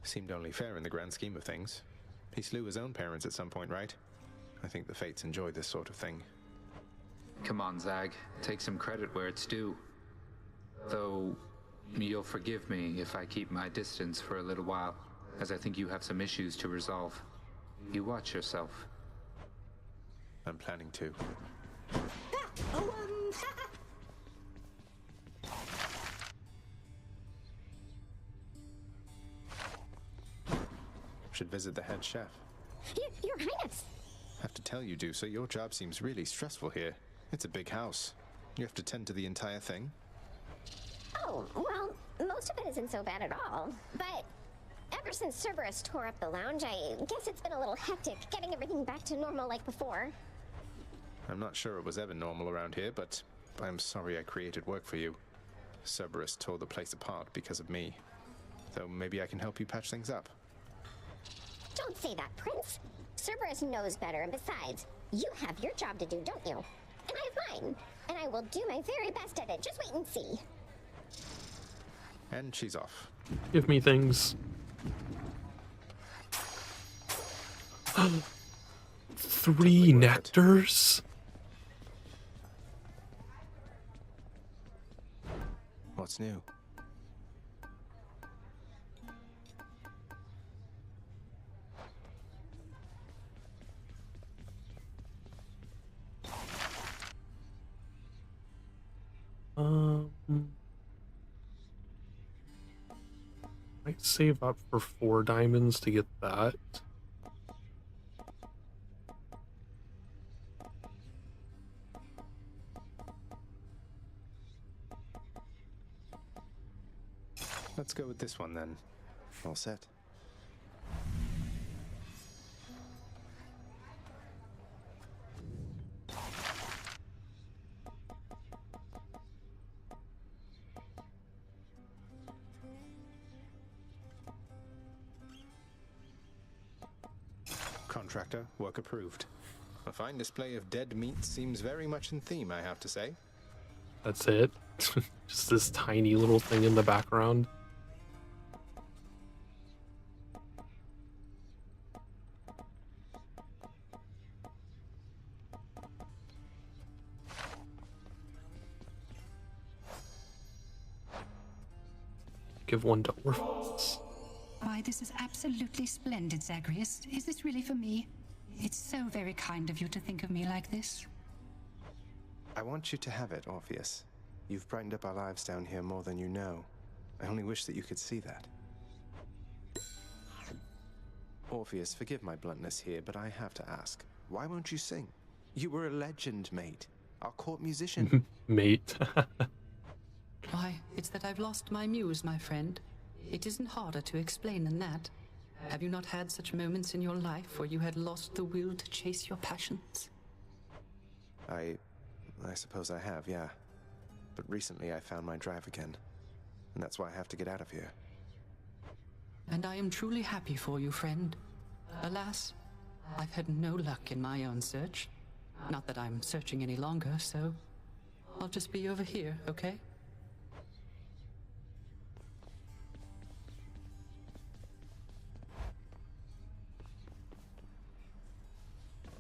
Seemed only fair in the grand scheme of things. He slew his own parents at some point, right? I think the fates enjoy this sort of thing.
Come on, Zag. Take some credit where it's due. Though, you'll forgive me if I keep my distance for a little while, as I think you have some issues to resolve. You watch yourself.
I'm planning to. Should visit the head chef.
Your Highness!
Have to tell you, Dusa, your job seems really stressful here. It's a big house. You have to tend to the entire thing.
Oh, well, most of it isn't so bad at all. But ever since Cerberus tore up the lounge, I guess it's been a little hectic getting everything back to normal like before.
I'm not sure it was ever normal around here, but I'm sorry I created work for you. Cerberus tore the place apart because of me. So maybe I can help you patch things up.
Don't say that, Prince. Cerberus knows better, and besides, you have your job to do, don't you? And I have mine. And I will do my very best at it. Just wait and see.
And she's off.
Give me things. 3 nectars?
What's new?
Might save up for 4 diamonds to get that.
Let's go with this one then. All set. Contractor, work approved. A fine display of dead meat seems very much in theme, I have to say.
That's it. Just this tiny little thing in the background. Give one to orphans.
Why, this is absolutely splendid, Zagreus. Is this really for me? It's so very kind of you to think of me like this.
I want you to have it, Orpheus. You've brightened up our lives down here more than you know. I only wish that you could see that. Orpheus, forgive my bluntness here, but I have to ask. Why won't you sing? You were a legend, mate. Our court musician.
Mate.
Why, it's that I've lost my muse, my friend. It isn't harder to explain than that. Have you not had such moments in your life where you had lost the will to chase your passions?
I suppose I have, yeah. But recently I found my drive again. And that's why I have to get out of here.
And I am truly happy for you, friend. Alas, I've had no luck in my own search. Not that I'm searching any longer, so I'll just be over here, okay?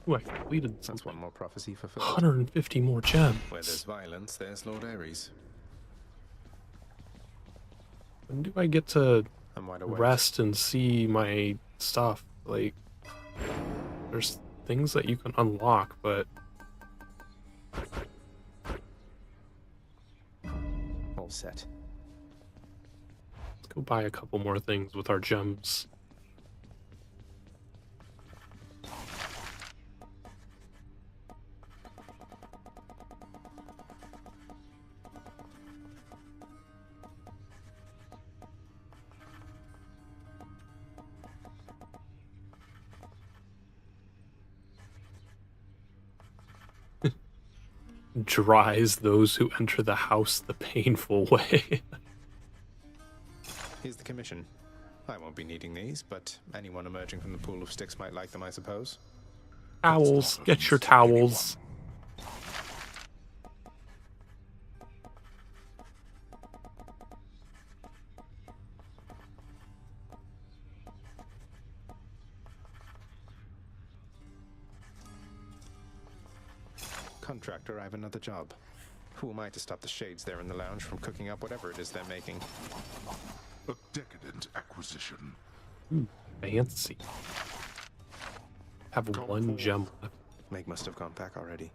Ooh, I completed something.
That's one more prophecy fulfilled.
150 more gems.
Where there's violence, there's Lord Ares.
When do I get to
I'm wide awake.
rest and see my stuff? Like, there's things that you can unlock, but
all set.
Let's go buy a couple more things with our gems. Dries those who enter the house the painful way.
Here's the commission. I won't be needing these, but anyone emerging from the pool of sticks might like them, I suppose.
Towels. Get your towels.
Contractor, I have another job. Who am I to stop the shades there in the lounge from cooking up whatever it is they're making?
A decadent acquisition.
Fancy. Have one gem left.
Meg must have gone back already.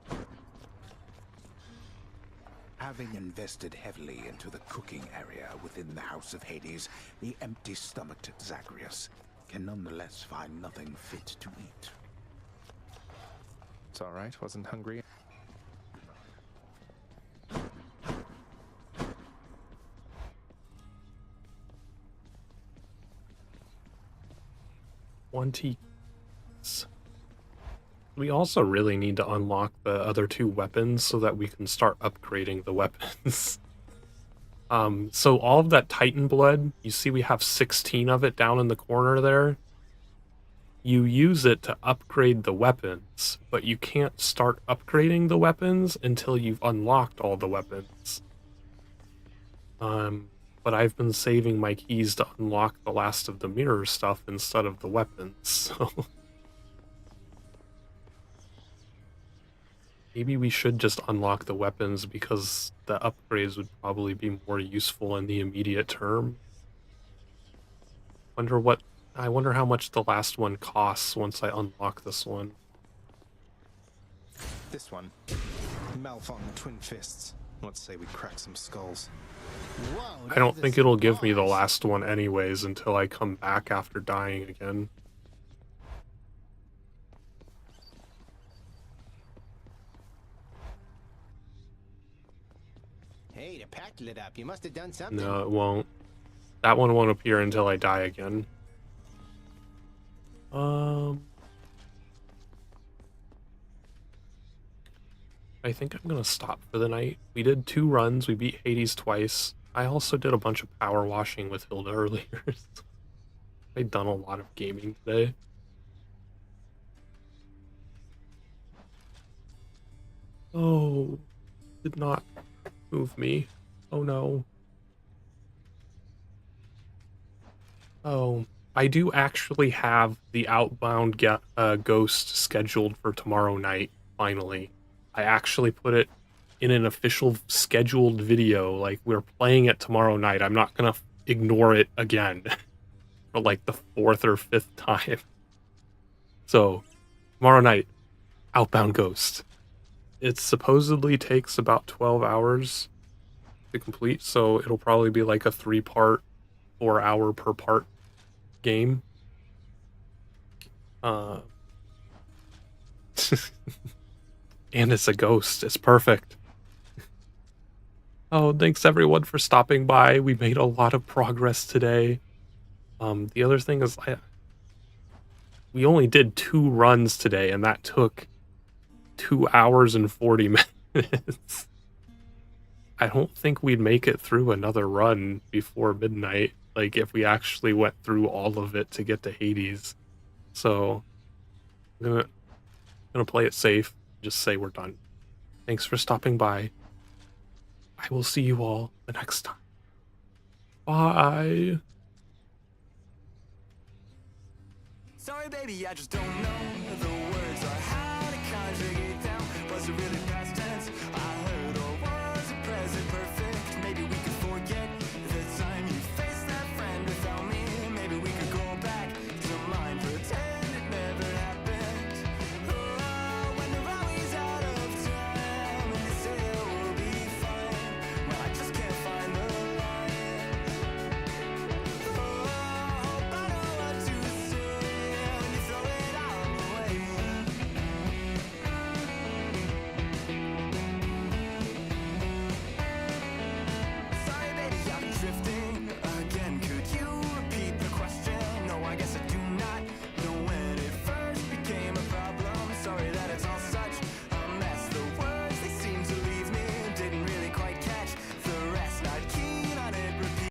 Having invested heavily into the cooking area within the House of Hades, the empty-stomached Zagreus can nonetheless find nothing fit to eat.
It's all right. Wasn't hungry.
We also really need to unlock the other 2 weapons so that we can start upgrading the weapons. So all of that Titan blood, you see we have 16 of it down in the corner there. You use it to upgrade the weapons, but you can't start upgrading the weapons until you've unlocked all the weapons. But I've been saving my keys to unlock the last of the mirror stuff instead of the weapons, so... Maybe we should just unlock the weapons because the upgrades would probably be more useful in the immediate term. I wonder how much the last one costs once I unlock this one.
This one. Malphon Twin Fists. Let's say we crack some skulls. Whoa,
I don't think it'll give me the last one anyways until I come back after dying again.
Hey, the pack lit up. You must have done something.
No, it won't. That one won't appear until I die again. I think I'm gonna stop for the night. We did 2 runs, we beat Hades twice. I also did a bunch of power washing with Hilda earlier. I've done a lot of gaming today. Oh, did not move me. Oh no. Oh, I do actually have the Outbound Ghost scheduled for tomorrow night, finally. I actually put it in an official scheduled video, like we're playing it tomorrow night. I'm not gonna ignore it again for like the 4th or 5th time. So, tomorrow night, Outbound Ghost. It supposedly takes about 12 hours to complete, so it'll probably be like a 3-part, 4-hour per part game. And it's a ghost. It's perfect. Oh, thanks everyone for stopping by. We made a lot of progress today. The other thing is we only did 2 runs today, and that took 2 hours and 40 minutes. I don't think we'd make it through another run before midnight, like if we actually went through all of it to get to Hades. So I'm gonna play it safe, just say we're done. Thanks for stopping by. I will see you all the next time. Bye.
Sorry baby, I just don't know the words or how to conjure it down. Was it really